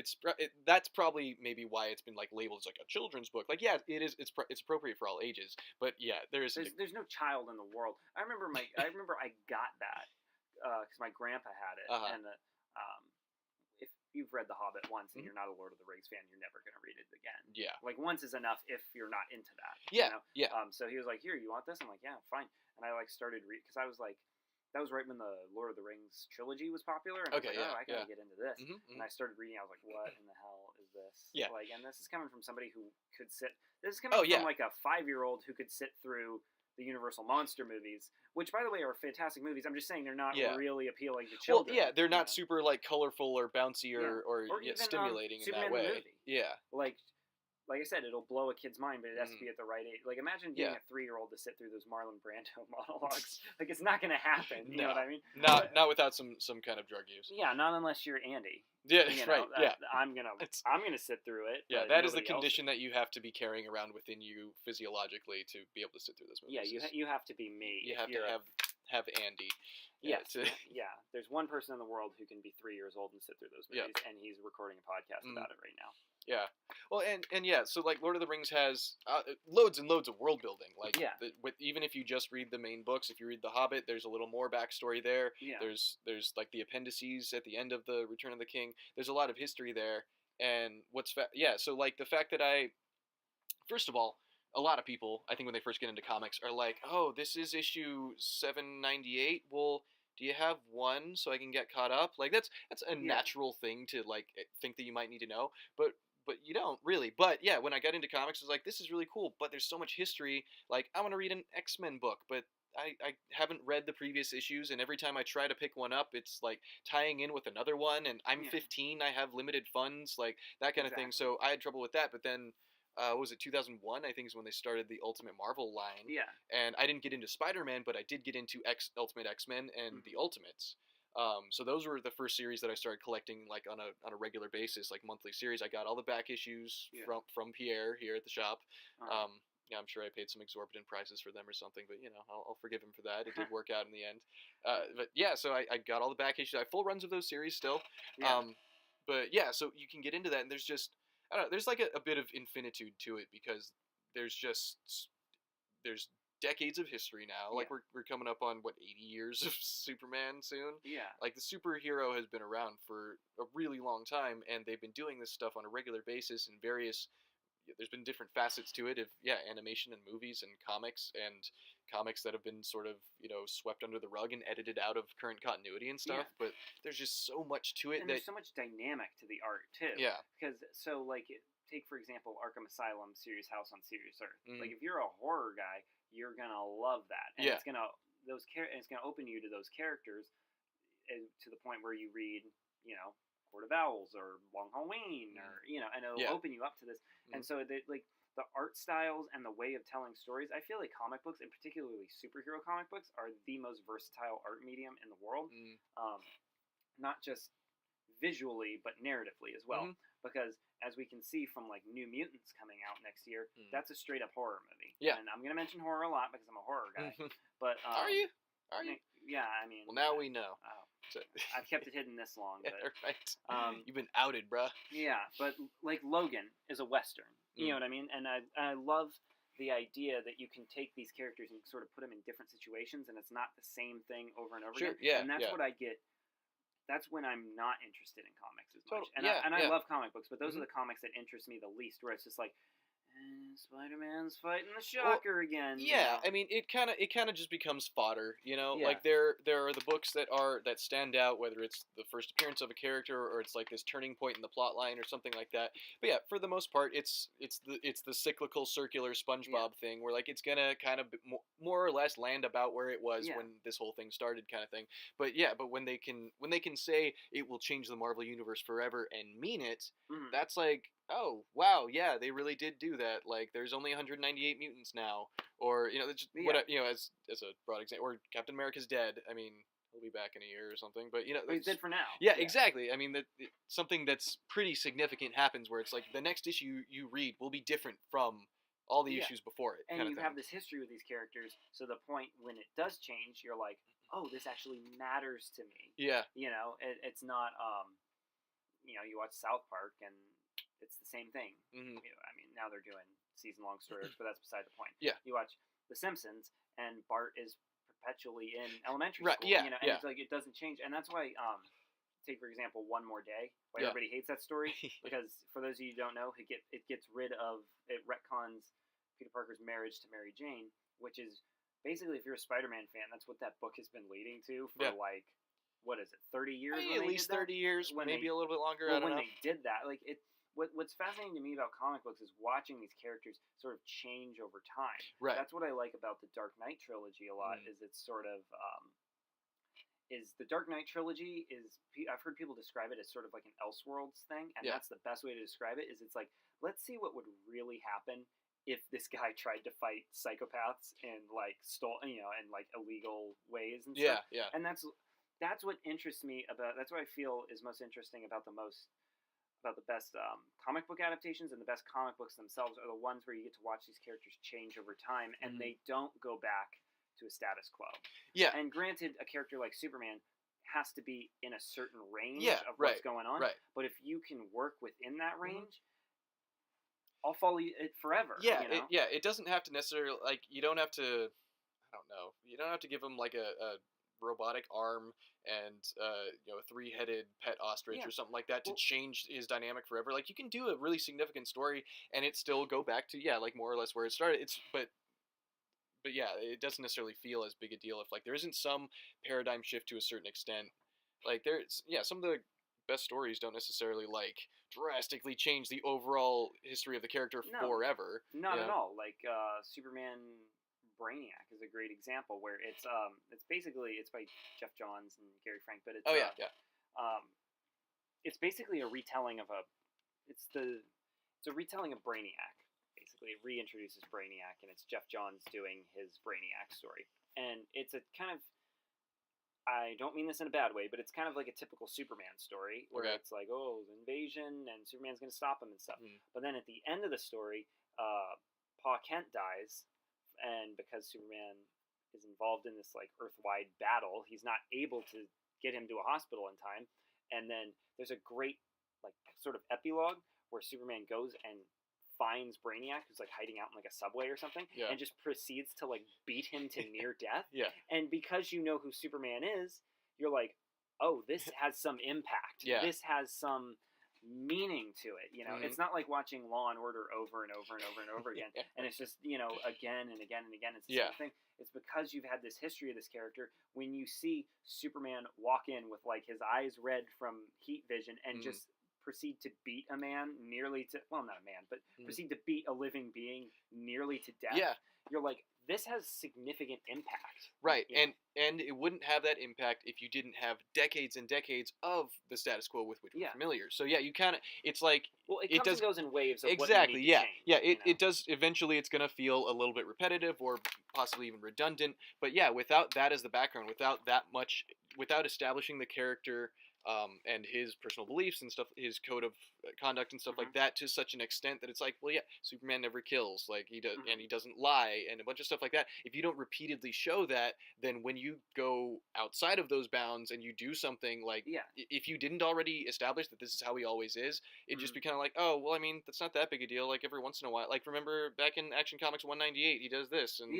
that's probably maybe why it's been like labeled as like a children's book. Like it is. It's appropriate for all ages. But there's no child in the world. I remember I got that because my grandpa had it and if you've read The Hobbit once and you're not a Lord of the Rings fan, you're never going to read it again. Yeah. Like, once is enough if you're not into that. Yeah. Yeah. So he was like, here, you want this? I'm like, yeah, fine. And I, like, started reading, because I was like, that was right when the Lord of the Rings trilogy was popular. And I was like, I got to get into this. And I started reading, I was like, what in the hell is this? Yeah. Like, and this is coming from somebody who could this is coming from, like, a 5-year-old who could sit through the Universal Monster movies, which, by the way, are fantastic movies. I'm just saying they're not really appealing to children. Well, they're not super like colorful or bouncy or even, stimulating in Superman that way. Yeah, like I said, it'll blow a kid's mind, but it has to be at the right age. Like, imagine getting a 3-year-old to sit through those Marlon Brando monologues. Like, it's not going to happen. You know what I mean? Not without some kind of drug use. Yeah, not unless you're Andy. Yeah, right. I'm gonna sit through it. Yeah, that is the condition that you have to be carrying around within you physiologically to be able to sit through this movie. Yeah, you have to be me. You have to have Andy. Yes. Yeah. There's one person in the world who can be 3 years old and sit through those movies, and he's recording a podcast about it right now. Yeah. Well, and so like Lord of the Rings has loads and loads of world building. Like, even if you just read the main books, if you read The Hobbit, there's a little more backstory there. Yeah. There's like the appendices at the end of the Return of the King. There's a lot of history there, and so like the fact that first of all, a lot of people, I think when they first get into comics, are like, oh, this is issue 798. Well, do you have one so I can get caught up? Like that's a natural thing to like think that you might need to know, but you don't really. But yeah, when I got into comics, I was like, this is really cool, but there's so much history. Like, I want to read an X-Men book, but I haven't read the previous issues, and every time I try to pick one up, it's like tying in with another one, and I'm 15, I have limited funds, like that kind of thing. So I had trouble with that, but then what was it, 2001, I think, is when they started the Ultimate Marvel line. Yeah. And I didn't get into Spider-Man, but I did get into Ultimate X-Men and the Ultimates. So those were the first series that I started collecting like on a regular basis, like monthly series. I got all the back issues from Pierre here at the shop. Yeah, I'm sure I paid some exorbitant prices for them or something, but I'll forgive him for that. It did work out in the end. But yeah, so I got all the back issues. I have full runs of those series still. Yeah. But yeah, so you can get into that, and there's just I don't know. There's like a bit of infinitude to it because there's decades of history now. Like we're coming up on 80 years of Superman soon. Yeah. Like the superhero has been around for a really long time, and they've been doing this stuff on a regular basis in various. There's been different facets to it of animation and movies and comics that have been sort of swept under the rug and edited out of current continuity and stuff. But there's just so much to it, and there's so much dynamic to the art too. Yeah. Because take for example Arkham Asylum, Serious House on Serious Earth. Like if you're a horror guy, you're gonna love that, and it's gonna open you to those characters, to the point where you read Court of Owls or Long Halloween or and it'll open you up to this. And so the art styles and the way of telling stories, I feel like comic books, and particularly superhero comic books, are the most versatile art medium in the world. Not just visually but narratively as well, because as we can see from like New Mutants coming out next year, that's a straight up horror movie. And I'm gonna mention horror a lot because I'm a horror guy. But are you? Yeah, I mean. Well, now we know. I've kept it hidden this long. But, right. You've been outed, bruh. Yeah, but like Logan is a Western. You know what I mean? And I love the idea that you can take these characters and sort of put them in different situations, and it's not the same thing over and over again. Yeah, and that's what I get. That's when I'm not interested in comics as much. And I love comic books, but those are the comics that interest me the least, where it's just like, Spider-Man's fighting the Shocker again. Yeah, I mean, it kind of just becomes fodder, Like there are the books that stand out, whether it's the first appearance of a character or it's like this turning point in the plot line or something like that. But yeah, for the most part, it's the cyclical, circular SpongeBob thing, where like it's gonna kind of more or less land about where it was when this whole thing started, kind of thing. But when they can say it will change the Marvel universe forever and mean it, that's like, oh wow, yeah, they really did do that. Like, there's only 198 mutants now, or as a broad example, or Captain America's dead. I mean, he'll be back in a year or something, but he's dead for now. Yeah, exactly. I mean, something that's pretty significant happens where it's like the next issue you read will be different from all the issues before it. And you have this history with these characters, so the point when it does change, you're like, oh, this actually matters to me. Yeah. It's not. You watch South Park and it's the same thing. I mean, now they're doing season-long stories, but that's beside the point. Yeah. You watch The Simpsons, and Bart is perpetually in elementary school. Yeah. And it's like it doesn't change, and that's why. Take for example, One More Day. Why everybody hates that story, because for those of you who don't know, it retcons Peter Parker's marriage to Mary Jane, which is basically, if you're a Spider-Man fan, that's what that book has been leading to for like. What is it? 30 years? At least 30 years, maybe a little bit longer. I don't know. When they did that, like it. What's fascinating to me about comic books is watching these characters sort of change over time. Right. That's what I like about the Dark Knight trilogy a lot. Is it's sort of is the Dark Knight trilogy is I've heard people describe it as sort of like an Elseworlds thing, and that's the best way to describe it. Is it's like, let's see what would really happen if this guy tried to fight psychopaths and like in like illegal ways and stuff. Yeah. And that's what interests me about. That's what I feel is most interesting about the best comic book adaptations, and the best comic books themselves are the ones where you get to watch these characters change over time, and they don't go back to a status quo. Yeah. And granted, a character like Superman has to be in a certain range of what's going on. Right. But if you can work within that range, I'll follow it forever. Yeah. It doesn't have to necessarily, like, you don't have to. I don't know. You don't have to give him like a robotic arm and a 3-headed pet ostrich or something like that to change his dynamic forever. Like, you can do a really significant story and it still go back to like more or less where it started. But yeah, it doesn't necessarily feel as big a deal if like there isn't some paradigm shift to a certain extent. Like there's some of the best stories don't necessarily like drastically change the overall history of the character forever. Not at all. Like Superman Brainiac is a great example where it's by Jeff Johns and Gary Frank, but it's it's basically a retelling of it's a retelling of Brainiac. Basically, it reintroduces Brainiac, and it's Jeff Johns doing his Brainiac story, and it's a kind of I don't mean this in a bad way, but it's kind of like a typical Superman story where Okay. it's like, oh, the invasion, and Superman's going to stop him and stuff. But then at the end of the story, Pa Kent dies, and because Superman is involved in this like Earth-wide battle, he's not able to get him to a hospital in time. And then there's a great like sort of epilogue where Superman goes and finds Brainiac, who's like hiding out in like a subway or something, Yeah. and just proceeds to like beat him to near death. Yeah. And because you know who Superman is, you're like, oh, this has some impact. Yeah. This has some meaning to it. You know, Mhm. it's not like watching Law and Order over and over and over and over again, and it's just, you know, again and again and again. It's the Yeah. same thing. It's because you've had this history of this character. When you see Superman walk in with like his eyes red from heat vision and just proceed to beat a man nearly to, well, not a man, but proceed to beat a living being nearly to death. Yeah. You're like, this has significant impact. Right, you know? and it wouldn't have that impact if you didn't have decades and decades of the status quo with which we're familiar. So yeah, you kind of, it's like, well, it comes and goes in waves of exactly, what you need to change, yeah, you know? it does, eventually it's going to feel a little bit repetitive or possibly even redundant, but yeah, without that as the background, without that much, without establishing the character and his personal beliefs and stuff, his code of conduct and stuff like that to such an extent that it's like, well, yeah, Superman never kills, like he does, and he doesn't lie, and a bunch of stuff like that. If you don't repeatedly show that, then when you go outside of those bounds and you do something like, if you didn't already establish that this is how he always is, it'd just be kind of like, oh, well, I mean, that's not that big a deal. Like every once in a while, like remember back in Action Comics 198, he does this, and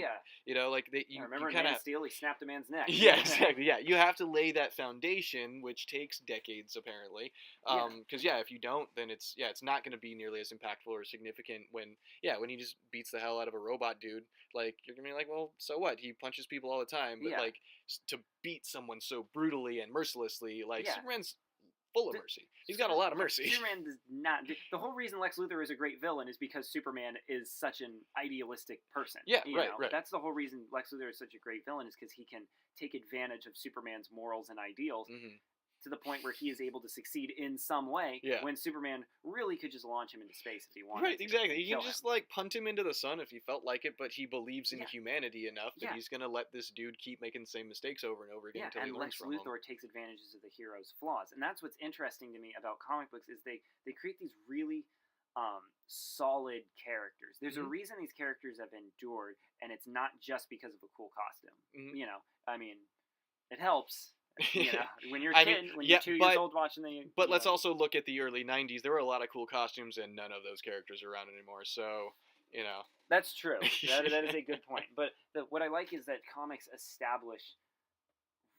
you know, like you remember in Man of Steel, he snapped a man's neck. Yeah, exactly. Yeah, you have to lay that foundation, which takes decades apparently. Because if you don't, then it's not going to be nearly as impactful or significant when he just beats the hell out of a robot dude. Like you're gonna be like, well, so what? He punches people all the time, but like to beat someone so brutally and mercilessly, like Superman's full of mercy. He's got a lot of mercy. Superman does not. The whole reason Lex Luthor is a great villain is because Superman is such an idealistic person. Yeah, you right, know? right. That's the whole reason Lex Luthor is such a great villain, is because he can take advantage of Superman's morals and ideals to the point where he is able to succeed in some way. Yeah. When Superman really could just launch him into space if he wanted. Right, exactly. You kill can just him. like punt him into the sun if he felt like it, but he believes in humanity enough that he's gonna let this dude keep making the same mistakes over and over again until he learns from them. And Lex Luthor takes advantages of the hero's flaws, and that's what's interesting to me about comic books is they create these really solid characters. There's a reason these characters have endured, and it's not just because of a cool costume. You know, I mean, it helps. You know, when you're a kid, when you're 2 years old watching the. But let's also look at the early '90s. There were a lot of cool costumes, and none of those characters are around anymore. So, you know. That's true. That is a good point. But what I like is that comics establish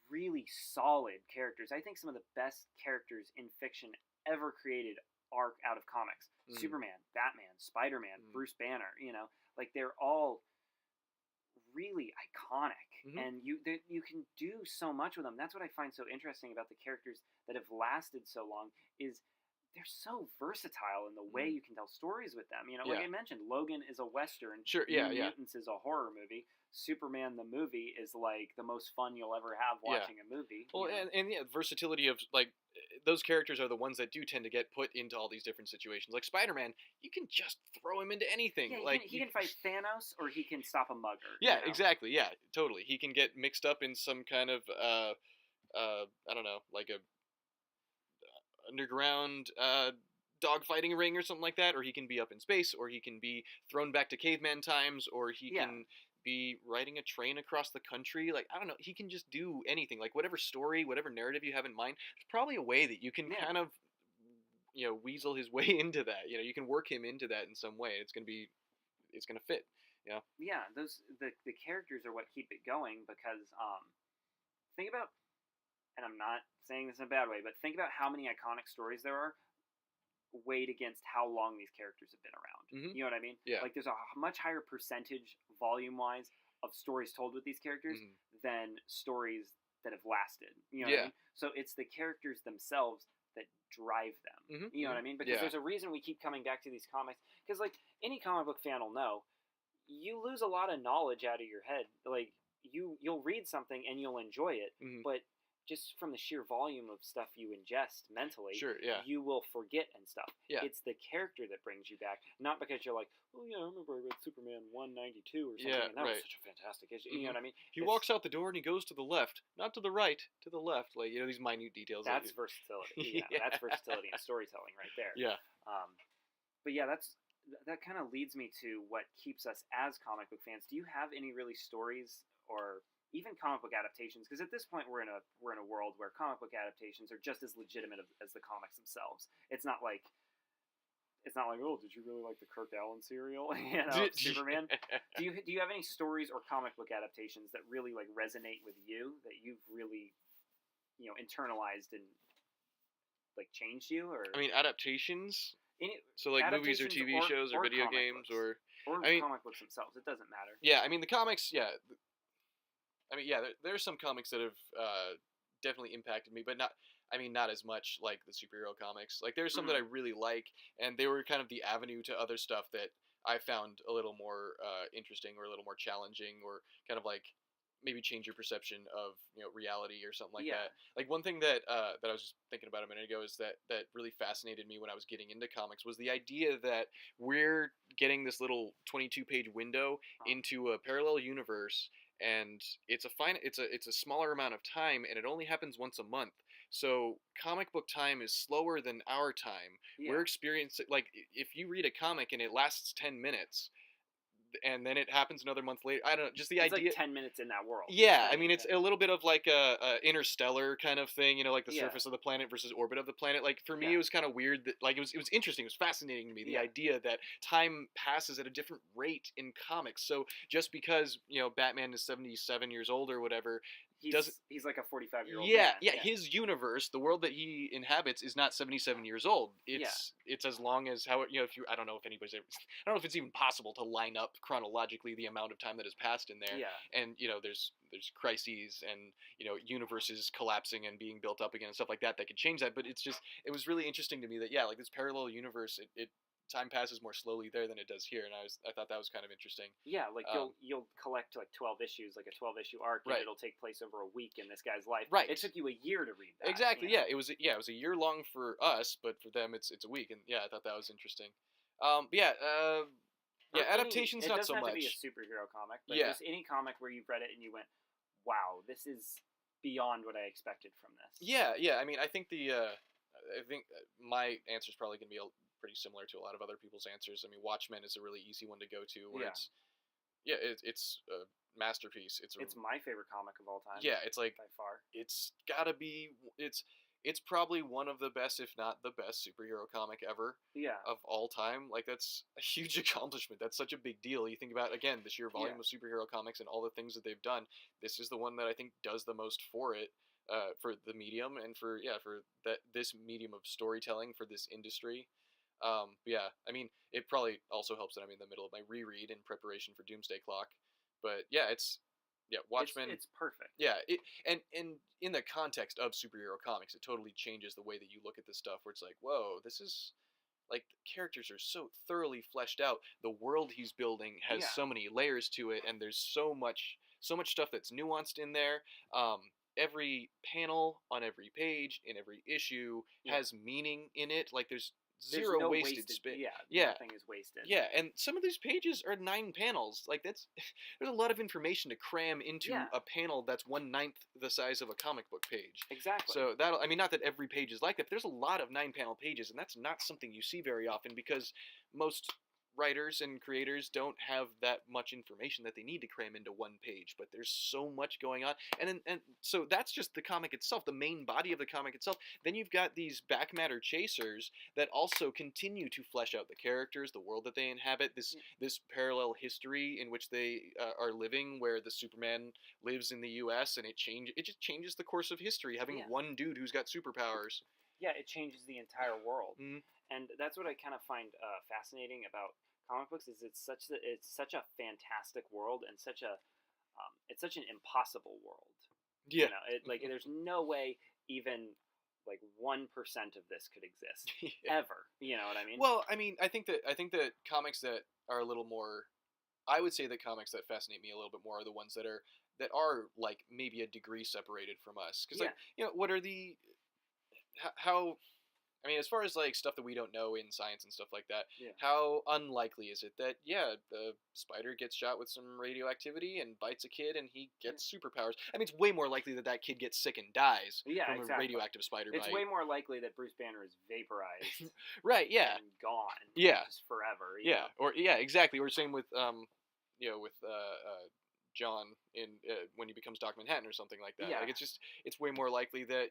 really solid characters. I think some of the best characters in fiction ever created are out of comics. Superman, Batman, Spider-Man, Bruce Banner. You know, like they're all really iconic, and you can do so much with them. That's what I find so interesting about the characters that have lasted so long is they're so versatile in the way you can tell stories with them. You know, like I mentioned, Logan is a Western. Sure, Mutants is a horror movie. Superman the movie is like the most fun you'll ever have watching a movie. Well, and versatility of like those characters are the ones that do tend to get put into all these different situations. Like Spider-Man, you can just throw him into anything. Yeah, like he can fight Thanos or he can stop a mugger. Yeah, you know? exactly. Yeah, totally. He can get mixed up in some kind of I don't know, like a underground dogfighting ring or something like that, or he can be up in space, or he can be thrown back to caveman times, or he can be riding a train across the country. Like, I don't know, he can just do anything. Like, whatever story, whatever narrative you have in mind, there's probably a way that you can kind of, you know, weasel his way into that. You know, you can work him into that in some way. It's gonna fit. You know? Yeah, the characters are what keep it going, because think about, and I'm not saying this in a bad way, but think about how many iconic stories there are weighed against how long these characters have been around. You know what I mean? Yeah. Like, there's a much higher percentage, volume-wise, of stories told with these characters than stories that have lasted. You know what I mean? So it's the characters themselves that drive them. You know what I mean? Because there's a reason we keep coming back to these comics. Because, like, any comic book fan will know, you lose a lot of knowledge out of your head. Like, you'll read something and you'll enjoy it, but just from the sheer volume of stuff you ingest mentally, sure, yeah, you will forget and stuff. yeah. It's the character that brings you back, not because you're like, oh yeah, I remember I read Superman 192 or something, and that was such a fantastic issue. You know what I mean? He walks out the door and he goes to the left, not to the right, to the left. Like, you know, these minute details. That's versatility. Yeah, that's versatility and storytelling right there. Yeah. But yeah, that kind of leads me to what keeps us as comic book fans. Do you have any really stories or even comic book adaptations? Because at this point we're in a world where comic book adaptations are just as legitimate as the comics themselves. It's not like oh, did you really like the Kirk Alyn serial? Superman. Do you have any stories or comic book adaptations that really like resonate with you, that you've really internalized and like changed you? Or I mean, adaptations. So like movies or TV shows or video games or comic books themselves. It doesn't matter. Yeah, I mean the comics. Yeah, I mean there's some comics that have definitely impacted me, but not as much like the superhero comics. Like there's some that I really like, and they were kind of the avenue to other stuff that I found a little more interesting or a little more challenging, or kind of like maybe change your perception of reality or something like that. Like one thing that that I was just thinking about a minute ago is that really fascinated me when I was getting into comics was the idea that we're getting this little 22-page window into a parallel universe, and it's a smaller amount of time, and it only happens once a month. So comic book time is slower than our time. We're experiencing, like, if you read a comic and it lasts 10 minutes, and then it happens another month later. I don't know, just the idea. It's like 10 minutes in that world. Yeah, I mean, it's a little bit of like a interstellar kind of thing, like the surface of the planet versus orbit of the planet. Like for me, it was kind of weird that, like, it was interesting. It was fascinating to me, the idea that time passes at a different rate in comics. So just because Batman is 77 years old or whatever. He's like a 45-year-old man. His universe, the world that he inhabits, is not 77 years old. It's as long as how I don't know if it's even possible to line up chronologically the amount of time that has passed in there. And there's crises and universes collapsing and being built up again and stuff like that could change that. But it was really interesting to me that like this parallel universe, it time passes more slowly there than it does here, and I thought that was kind of interesting. Yeah, like you'll collect like 12 issues, like a 12-issue arc, and it'll take place over a week in this guy's life. Right. It took you a year to read that. Exactly. Yeah, it was a year long for us, but for them it's a week, and I thought that was interesting. Adaptations not so much. It doesn't have to be a superhero comic, but just any comic where you've read it and you went, "Wow, this is beyond what I expected from this." Yeah. I mean, I think my answer is probably going to be pretty similar to a lot of other people's answers. I mean, Watchmen is a really easy one to go to. Where it's a masterpiece. It's my favorite comic of all time. Yeah, it's like by far. It's gotta be. It's probably one of the best, if not the best, superhero comic ever. Yeah. Of all time. Like that's a huge accomplishment. That's such a big deal. You think about again the sheer volume of superhero comics and all the things that they've done. This is the one that I think does the most for it. For the medium and for this medium of storytelling for this industry. I mean, it probably also helps that I'm in the middle of my reread in preparation for Doomsday Clock, but Watchmen. It's perfect. Yeah, and in the context of superhero comics, it totally changes the way that you look at this stuff. Where it's like, whoa, this is like the characters are so thoroughly fleshed out. The world he's building has so many layers to it, and there's so much stuff that's nuanced in there. Every panel on every page in every issue has meaning in it. Like there's zero wasted space. Nothing is wasted. Yeah, and some of these pages are 9 panels. Like there's a lot of information to cram into a panel that's 1/9 the size of a comic book page. Exactly. So not that every page is like that, but there's a lot of 9-panel pages, and that's not something you see very often because most writers and creators don't have that much information that they need to cram into one page, but there's so much going on, and so that's just the comic itself, the main body of the comic itself. Then you've got these back matter chasers that also continue to flesh out the characters, the world that they inhabit, this parallel history in which they are living, where the Superman lives in the U.S. and it just changes the course of history, having one dude who's got superpowers. Yeah, it changes the entire world, mm-hmm. And that's what I kind of find fascinating about comic books is it's such a fantastic world and it's such an impossible world. Yeah. There's no way even like 1% of this could exist ever. You know what I mean? Well, I mean, I think that comics that are a little more I would say the comics that fascinate me a little bit more are the ones that are like maybe a degree separated from us. Because like what are the how I mean, as far as like stuff that we don't know in science and stuff like that, how unlikely is it that the spider gets shot with some radioactivity and bites a kid and he gets superpowers? I mean, it's way more likely that kid gets sick and dies from a radioactive spider bite. It's way more likely that Bruce Banner is vaporized, right? Yeah, and gone. Yeah, just forever. Or exactly. Or same with John in when he becomes Doc Manhattan or something like that. Like it's way more likely that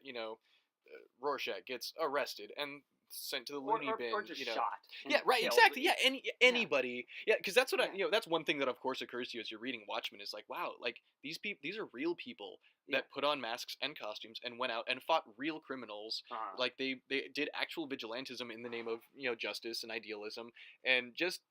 Rorschach gets arrested and sent to the loony bin, or just shot. Yeah, right, exactly. Yeah, anybody. Yeah, because that's what that's one thing that of course occurs to you as you're reading Watchmen is like, wow, like these are real people that put on masks and costumes and went out and fought real criminals. Like they did actual vigilantism in the name of justice and idealism, and just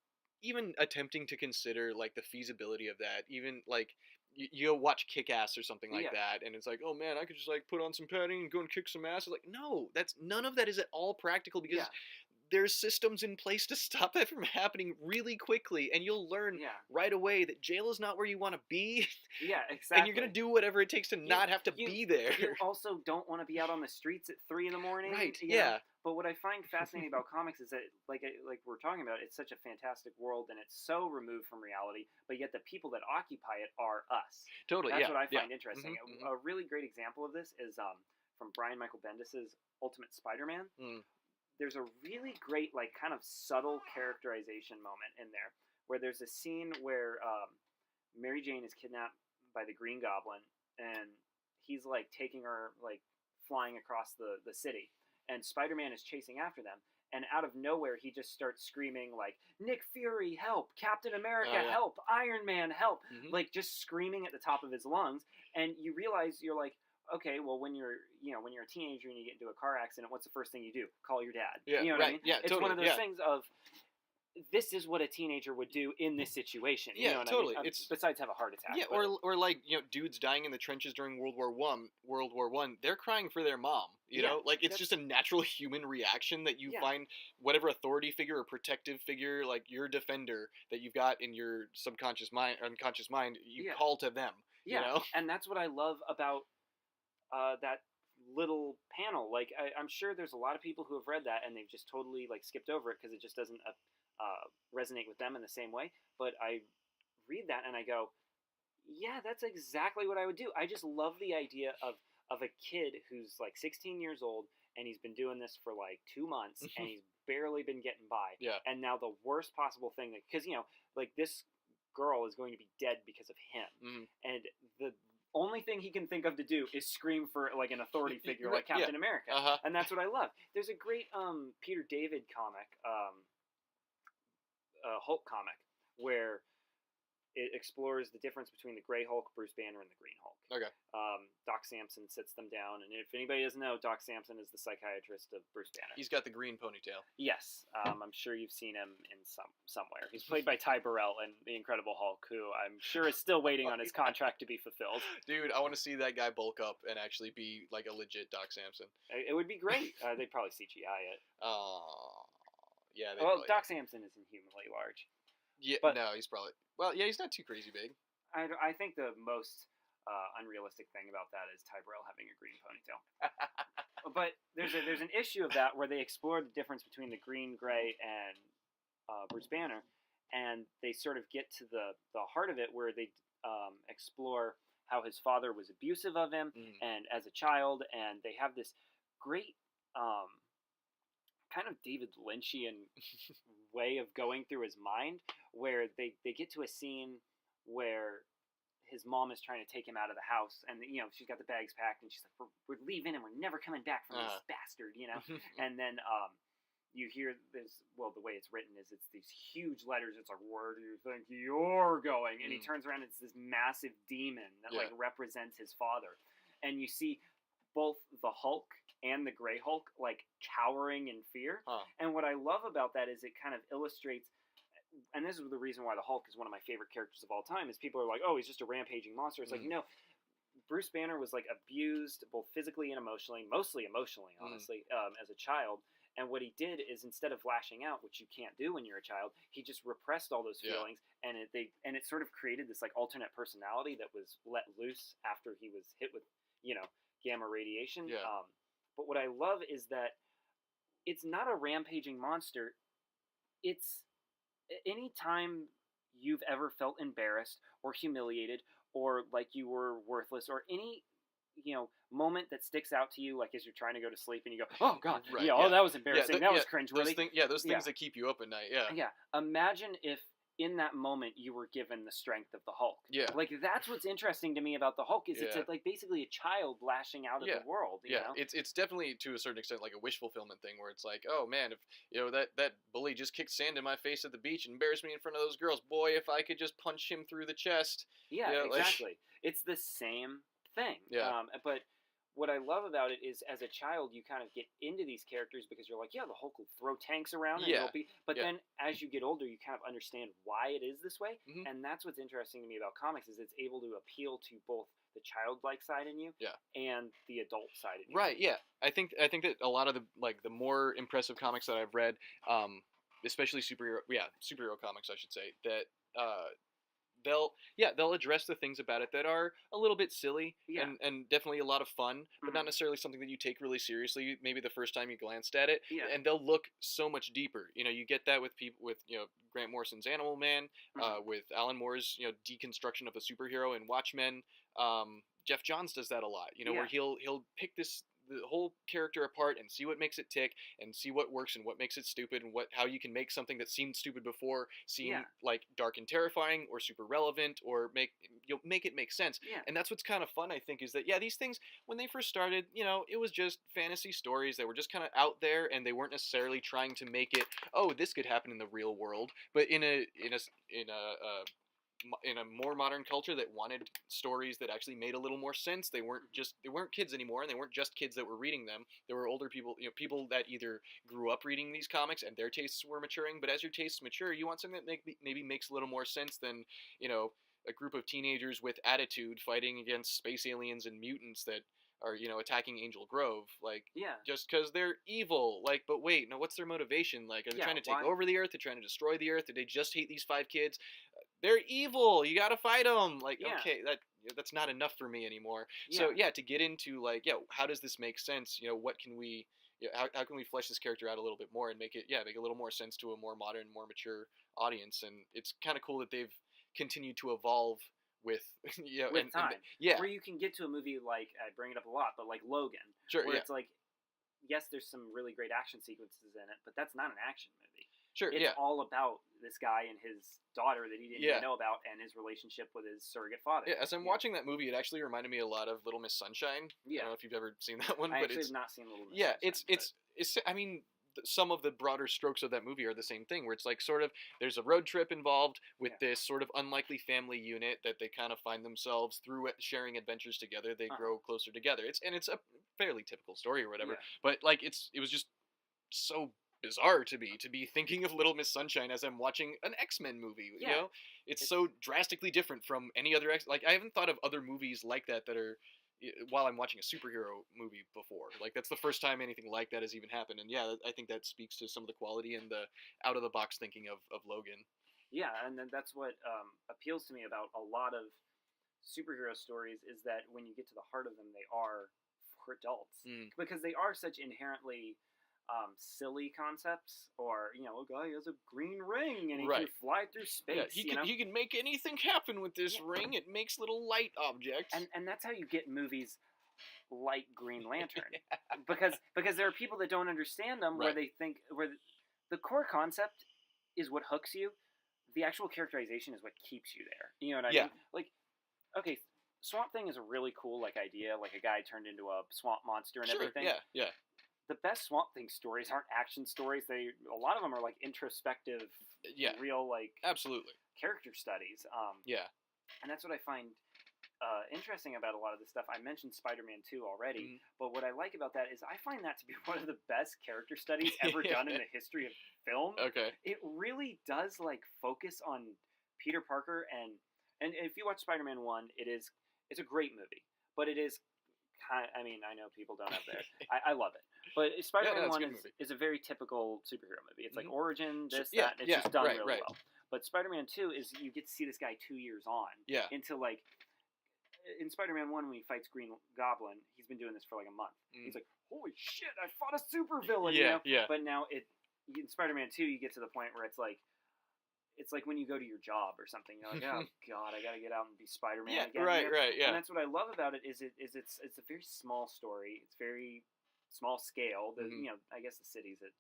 even attempting to consider like the feasibility of that, even like. You watch Kick-Ass or something like that, and it's like, oh man, I could just like put on some padding and go and kick some ass. It's like, no, none of that is at all practical because there's systems in place to stop that from happening really quickly, and you'll learn right away that jail is not where you want to be. Yeah, exactly. And you're gonna do whatever it takes to not have to be there. You also don't want to be out on the streets at 3 a.m. Right. You know? But what I find fascinating about comics is that, like we're talking about, it's such a fantastic world, and it's so removed from reality, but yet the people that occupy it are us. Totally. That's what I find interesting. A really great example of this is from Brian Michael Bendis's Ultimate Spider-Man. There's a really great, like, kind of subtle characterization moment in there, where there's a scene where Mary Jane is kidnapped by the Green Goblin, and he's like taking her, like, flying across the city. And Spider-Man is chasing after them, and out of nowhere, he just starts screaming, like, Nick Fury, help! Captain America, help! Iron Man, help! Like, just screaming at the top of his lungs, and you realize, you're like, okay, well, when you're a teenager and you get into a car accident, what's the first thing you do? Call your dad. Yeah, you know what I mean? Yeah, it's one of those things of, this is what a teenager would do in this situation. You know what I mean? It's besides have a heart attack. Yeah, or like dudes dying in the trenches during World War One. They're crying for their mom. You know, like it's just a natural human reaction that you find whatever authority figure or protective figure, like your defender that you've got in your unconscious mind, you call to them. Yeah, you know? And that's what I love about that little panel. Like I'm sure there's a lot of people who have read that and they've just totally like skipped over it because it just doesn't resonate with them in the same way. But I read that and I go, yeah, that's exactly what I would do. I just love the idea of a kid who's like 16 years old and he's been doing this for like 2 months and he's barely been getting by. Yeah. And now the worst possible thing, because like this girl is going to be dead because of him, and the only thing he can think of to do is scream for like an authority figure like Captain America, and that's what I love. There's a great Peter David comic, Hulk comic, where it explores the difference between the Gray Hulk, Bruce Banner, and the Green Hulk. Okay. Doc Samson sits them down, and if anybody doesn't know, Doc Samson is the psychiatrist of Bruce Banner. He's got the green ponytail. Yes, I'm sure you've seen him in somewhere. He's played by Ty Burrell in The Incredible Hulk, who I'm sure is still waiting on his contract to be fulfilled. Dude, I want to see that guy bulk up and actually be like a legit Doc Samson. It would be great. They'd probably CGI it. Yeah. Doc Samson is inhumanly large. Yeah, but no, he's probably... Well, yeah, he's not too crazy big. I think the most unrealistic thing about that is Ty Burrell having a green ponytail. But there's an issue of that where they explore the difference between the Green, Gray, and Bruce Banner, and they sort of get to the heart of it where they explore how his father was abusive of him and as a child, and they have this great kind of David Lynchian way of going through his mind, where they get to a scene where his mom is trying to take him out of the house, and she's got the bags packed, and she's like, we're leaving and we're never coming back from this bastard, and then you hear this, well, the way it's written is it's these huge letters, it's like, where do you think you're going? And he turns around, and it's this massive demon that like represents his father, and you see both the Hulk and the Gray Hulk like cowering in fear. And what I love about that is it kind of illustrates, and this is the reason why the Hulk is one of my favorite characters of all time, is people are like, oh, he's just a rampaging monster. It's like, no, Bruce Banner was like abused both physically and emotionally, mostly emotionally, honestly, as a child, And what he did is, instead of lashing out, which you can't do when you're a child, he just repressed all those feelings, and it sort of created this like alternate personality that was let loose after he was hit with, gamma radiation. Yeah. But what I love is that it's not a rampaging monster. It's any time you've ever felt embarrassed or humiliated or like you were worthless, or any moment that sticks out to you, like as you're trying to go to sleep and you go, oh god, oh that was embarrassing, that was cringeworthy. Those things that keep you up at night. Imagine if in that moment you were given the strength of the Hulk. Like that's what's interesting to me about the Hulk is it's like basically a child lashing out at the world. You know? It's definitely to a certain extent like a wish fulfillment thing where it's like, oh man, if that bully just kicked sand in my face at the beach and embarrassed me in front of those girls, boy, if I could just punch him through the chest. Exactly. It's the same thing. But what I love about it is, as a child, you kind of get into these characters because you're like, the Hulk will throw tanks around, and but then as you get older, you kind of understand why it is this way, and that's what's interesting to me about comics is it's able to appeal to both the childlike side in you, and the adult side in you. Right. Yeah. I think that a lot of the more impressive comics that I've read, especially superhero comics, I should say, that they'll address the things about it that are a little bit silly and definitely a lot of fun, but not necessarily something that you take really seriously maybe the first time you glanced at it. And they'll look so much deeper. You get that with people with Grant Morrison's Animal Man, with Alan Moore's deconstruction of the superhero in Watchmen. Jeff Johns does that a lot, where he'll pick the whole character apart and see what makes it tick and see what works and what makes it stupid and how you can make something that seemed stupid before seem like dark and terrifying or super relevant, or make it make sense. And that's what's kind of fun, I think, is that these things when they first started, it was just fantasy stories that were just kind of out there, and they weren't necessarily trying to make it, oh, this could happen in the real world, but in a more modern culture that wanted stories that actually made a little more sense. They weren't kids anymore, and they weren't just kids that were reading them. There were older people, people that either grew up reading these comics and their tastes were maturing, but as your tastes mature, you want something that maybe makes a little more sense than, a group of teenagers with attitude fighting against space aliens and mutants that are, attacking Angel Grove, just because they're evil. But wait, no, what's their motivation? Are they trying to take over the Earth? They're trying to destroy the Earth? Did they just hate these 5 kids? They're evil. You gotta fight them. Okay, that's not enough for me anymore. So to get into how does this make sense? What can we? How can we flesh this character out a little bit more and make a little more sense to a more modern, more mature audience? And it's kind of cool that they've continued to evolve with time. Where you can get to a movie like, I bring it up a lot, but like Logan, where it's like, yes, there's some really great action sequences in it, but that's not an action movie. It's all about this guy and his daughter that he didn't even know about, and his relationship with his surrogate father. As I'm watching that movie, it actually reminded me a lot of Little Miss Sunshine. I don't know if you've ever seen that one. I but actually have not seen Little Miss Sunshine. It's I mean, some of the broader strokes of that movie are the same thing, where it's like sort of there's a road trip involved with this sort of unlikely family unit that they kind of find themselves through sharing adventures together. They grow closer together. It's a fairly typical story or whatever, but it was just so bizarre to be thinking of Little Miss Sunshine as I'm watching an X-Men movie. It's so drastically different from any other I haven't thought of other movies like that are while I'm watching a superhero movie before. That's the first time anything like that has even happened. And I think that speaks to some of the quality and the out of the box thinking of Logan. And then that's what appeals to me about a lot of superhero stories is that when you get to the heart of them, they are for adults, because they are such inherently silly concepts, or a guy has a green ring and he can fly through space. He can make anything happen with this ring. It makes little light objects, and that's how you get movies like Green Lantern, because there are people that don't understand them, where they think the core concept is what hooks you. The actual characterization is what keeps you there. You know what I mean? Okay, Swamp Thing is a really cool idea, a guy turned into a swamp monster and everything. The best Swamp Thing stories aren't action stories. A lot of them are introspective, real absolutely character studies. And that's what I find interesting about a lot of this stuff. I mentioned Spider-Man 2 already, but what I like about that is I find that to be one of the best character studies ever done in the history of film. It really does focus on Peter Parker, and if you watch Spider-Man 1, it's a great movie, but it is I mean, I know people don't have their. I love it, but Spider-Man 1 is a very typical superhero movie. It's like origin, this, that, and it's just done really well. But Spider-Man 2 is you get to see this guy 2 years on into like in Spider-Man 1 when he fights Green Goblin, he's been doing this for like a month. He's like, holy shit, I fought a supervillain, you know? But now in Spider-Man 2 you get to the point where it's like when you go to your job or something. You're like, oh god, I gotta get out and be Spider-Man again. Right. And that's what I love about it is it's a very small story. It's very small scale. You know, I guess the city's at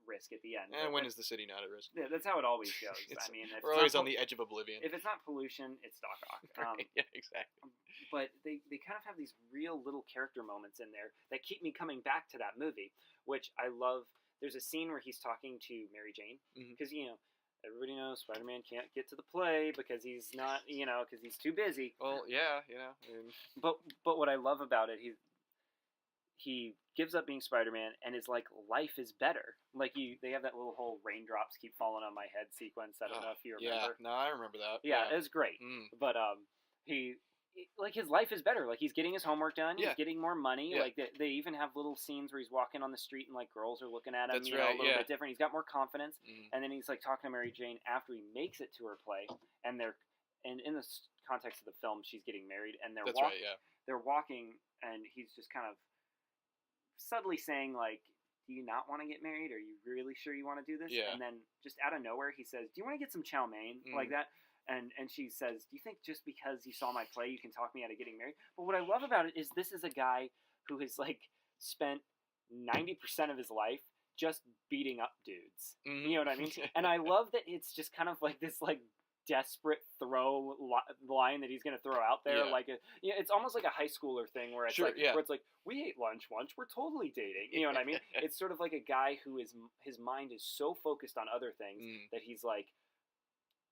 risk at the end. And when is the city not at risk? Yeah, that's how it always goes. I mean, we're always on the edge of oblivion. If it's not pollution, it's Doc Ock. Yeah, exactly. But they kind of have these real little character moments in there that keep me coming back to that movie, which I love. There's a scene where he's talking to Mary Jane because you know. Everybody knows Spider-Man can't get to the play because he's not, you know, because he's too busy. Well, yeah, you know. But what I love about it, he gives up being Spider-Man and is like, life is better. Like they have that little whole raindrops keep falling on my head sequence. I don't know if you remember. Yeah, no, I remember that. Yeah, it was great. But his life is better. Like he's getting his homework done. He's getting more money. Like they even have little scenes where he's walking on the street and like girls are looking at him. That's you know, right, a little bit different. He's got more confidence. And then he's like talking to Mary Jane after he makes it to her play, and in the context of the film, she's getting married, and they're walking, and he's just kind of subtly saying like, do you not want to get married? Are you really sure you want to do this? And then just out of nowhere, he says, do you want to get some chow mein? Like that. And she says, do you think just because you saw my play, you can talk me out of getting married? But what I love about it is this is a guy who has, like, spent 90% of his life just beating up dudes. You know what I mean? And I love that it's just kind of like this, like, desperate line that he's going to throw out there. Like, it's almost like a high schooler thing where it's where it's like, we ate lunch once, we're totally dating. You know what I mean? It's sort of like a guy who his mind is so focused on other things that he's like,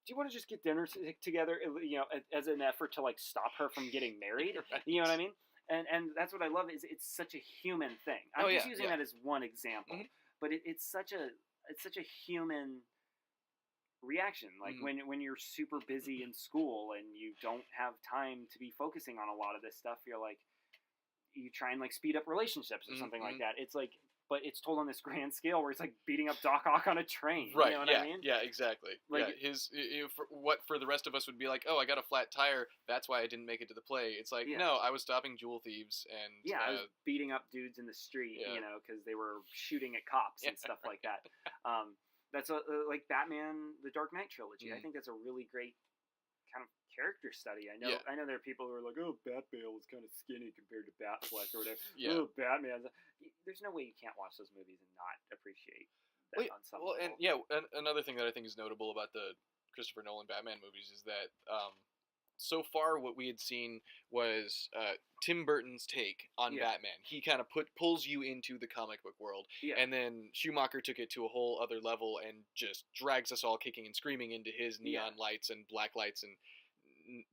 do you want to just get dinner together, you know, as an effort to like stop her from getting married? You know what I mean? And that's what I love is it's such a human thing. I'm just using that as one example, but it's such a human reaction. Like when you're super busy in school and you don't have time to be focusing on a lot of this stuff, you're like, you try and like speed up relationships or something like that. It's like, but it's told on this grand scale where it's like beating up Doc Ock on a train. Right. You know what I mean? Yeah, exactly. Like what for the rest of us would be like, oh, I got a flat tire. That's why I didn't make it to the play. It's like, no, I was stopping jewel thieves and I was beating up dudes in the street, you know, because they were shooting at cops and stuff like that. That's like Batman: The Dark Knight trilogy. I think that's a really great kind of character study. I know there are people who are like, oh, Bat-Bale is kind of skinny compared to Batfleck or whatever. Oh, Batman. There's no way you can't watch those movies and not appreciate that on some level. And another thing that I think is notable about the Christopher Nolan Batman movies is that so far what we had seen was Tim Burton's take on Batman. He kind of pulls you into the comic book world, and then Schumacher took it to a whole other level and just drags us all kicking and screaming into his neon lights and black lights and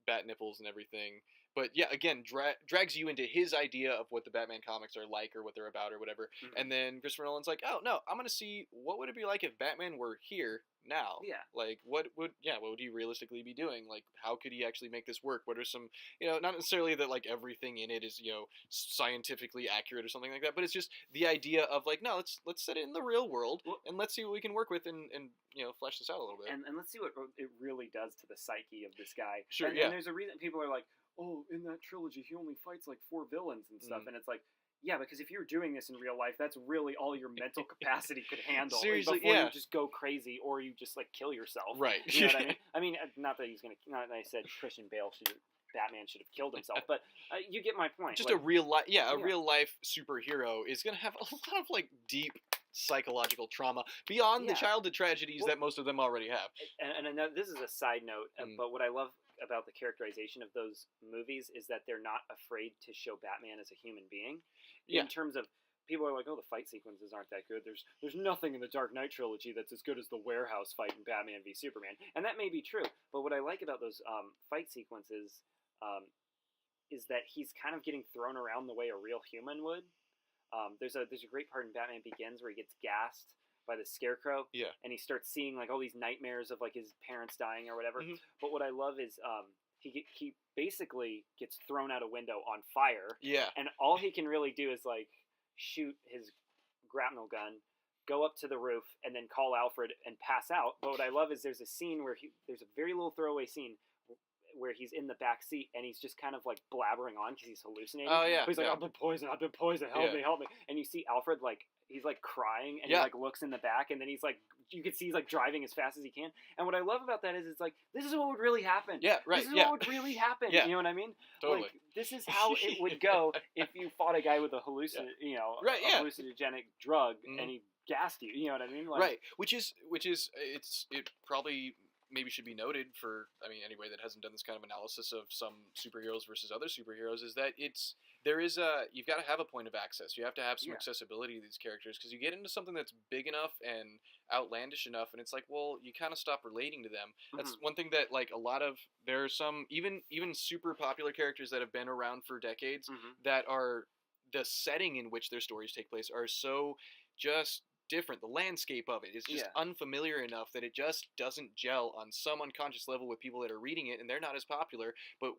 bat nipples and everything. But yeah, again, drags you into his idea of what the Batman comics are like or what they're about or whatever. And then Christopher Nolan's like, oh no, I'm gonna see what would it be like if Batman were here now. Like what would he realistically be doing? Like how could he actually make this work? What are some, you know, not necessarily that like everything in it is, you know, scientifically accurate or something like that, but it's just the idea of like, no, let's set it in the real world and let's see what we can work with and you know, flesh this out a little bit. And let's see what it really does to the psyche of this guy. Sure, and there's a reason people are like, oh, in that trilogy he only fights like 4 villains and stuff, and it's like, yeah, because if you're doing this in real life, that's really all your mental capacity could handle. Seriously, before you just go crazy or you just like kill yourself. Right. You know what I mean? I mean, not that I said Batman should have killed himself, but you get my point. Just like, a real life, real life superhero is gonna have a lot of like deep psychological trauma beyond the childhood tragedies that most of them already have. And I know this is a side note, but what I love about the characterization of those movies is that they're not afraid to show Batman as a human being. In terms of, people are like, oh, the fight sequences aren't that good. There's nothing in the Dark Knight trilogy that's as good as the warehouse fight in Batman v Superman. And that may be true, but what I like about those fight sequences is that he's kind of getting thrown around the way a real human would. There's a great part in Batman Begins where he gets gassed by the Scarecrow, and he starts seeing like all these nightmares of like his parents dying or whatever. But what I love is he basically gets thrown out a window on fire. Yeah. And all he can really do is like shoot his grapnel gun, go up to the roof, and then call Alfred and pass out. But what I love is there's a scene where there's a very little throwaway scene where he's in the back seat and he's just kind of like blabbering on because he's hallucinating. Oh yeah. But he's like, I've been poisoned, help me. And you see Alfred like he's like crying and he like looks in the back and then he's like you can see he's like driving as fast as he can. And what I love about that is it's like this is what would really happen. Yeah, right. This is what would really happen. Yeah. You know what I mean? Totally. Like this is how it would go if you fought a guy with a hallucinogenic drug and he gassed you. You know what I mean? Like, right. Which is it probably maybe should be noted for anybody that hasn't done this kind of analysis of some superheroes versus other superheroes is that you've got to have a point of access. You have to have some accessibility to these characters because you get into something that's big enough and outlandish enough and it's like, well, you kind of stop relating to them. That's one thing that like there are some even super popular characters that have been around for decades that are the setting in which their stories take place are so just different. The landscape of it is just unfamiliar enough that it just doesn't gel on some unconscious level with people that are reading it and they're not as popular. But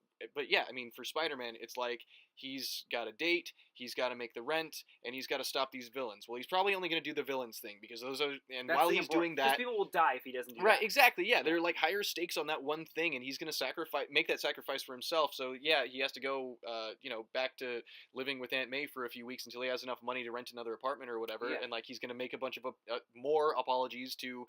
yeah, for Spider-Man, it's like he's got a date, he's got to make the rent, and he's got to stop these villains. Well, he's probably only going to do the villains thing because those are, and that's while he's doing that, people will die if he doesn't do that. Right, exactly. Yeah, they're like higher stakes on that one thing, and he's going to make that sacrifice for himself. So yeah, he has to go, back to living with Aunt May for a few weeks until he has enough money to rent another apartment or whatever. And like he's going to make a bunch of more apologies to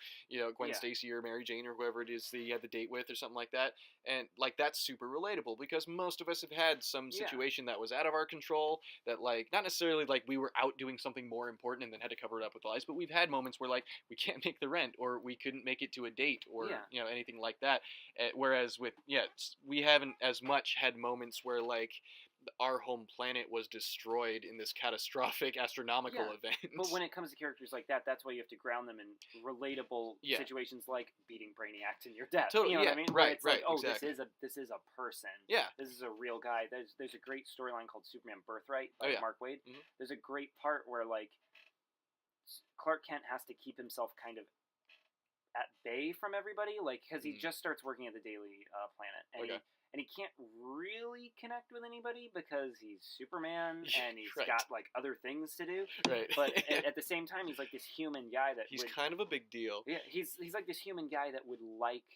Gwen Stacy or Mary Jane or whoever it is that he had the date with or something like that. And like that's super relatable because most of us have had some situation that was out of our control that like not necessarily like we were out doing something more important and then had to cover it up with lies, but we've had moments where like we can't make the rent or we couldn't make it to a date or anything like that. Whereas with we haven't as much had moments where like our home planet was destroyed in this catastrophic astronomical event. But when it comes to characters like that, that's why you have to ground them in relatable situations like beating Brainiac to near death. Totally, you know what I mean? Right, it's like, exactly. this is a person. Yeah. This is a real guy. There's a great storyline called Superman Birthright by Mark Waid. Mm-hmm. There's a great part where like Clark Kent has to keep himself kind of at bay from everybody, like because he just starts working at the Daily Planet, and he can't really connect with anybody because he's Superman and he's got like other things to do. Right. But at the same time, he's like this human guy that he's kind of a big deal. Yeah, he's like this human guy that would like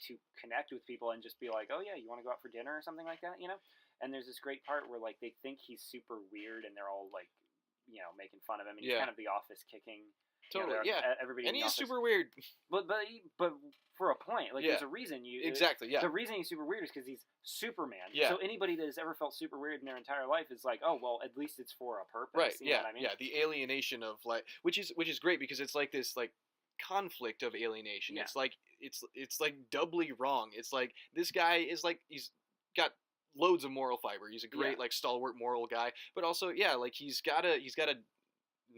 to connect with people and just be like, oh yeah, you want to go out for dinner or something like that, And there's this great part where like they think he's super weird and they're all like, making fun of him and he's kind of the office kicking. Totally, everybody and in the he's office. super weird. But for a point, like there's a reason exactly. The reason he's super weird is because he's Superman. Yeah. So anybody that has ever felt super weird in their entire life is like, oh well, at least it's for a purpose. Right. You know what I mean? Yeah. The alienation of like, which is great because it's like this like conflict of alienation. Yeah. It's like doubly wrong. It's like this guy is like he's got loads of moral fiber. He's a great like stalwart moral guy, but also like he's gotta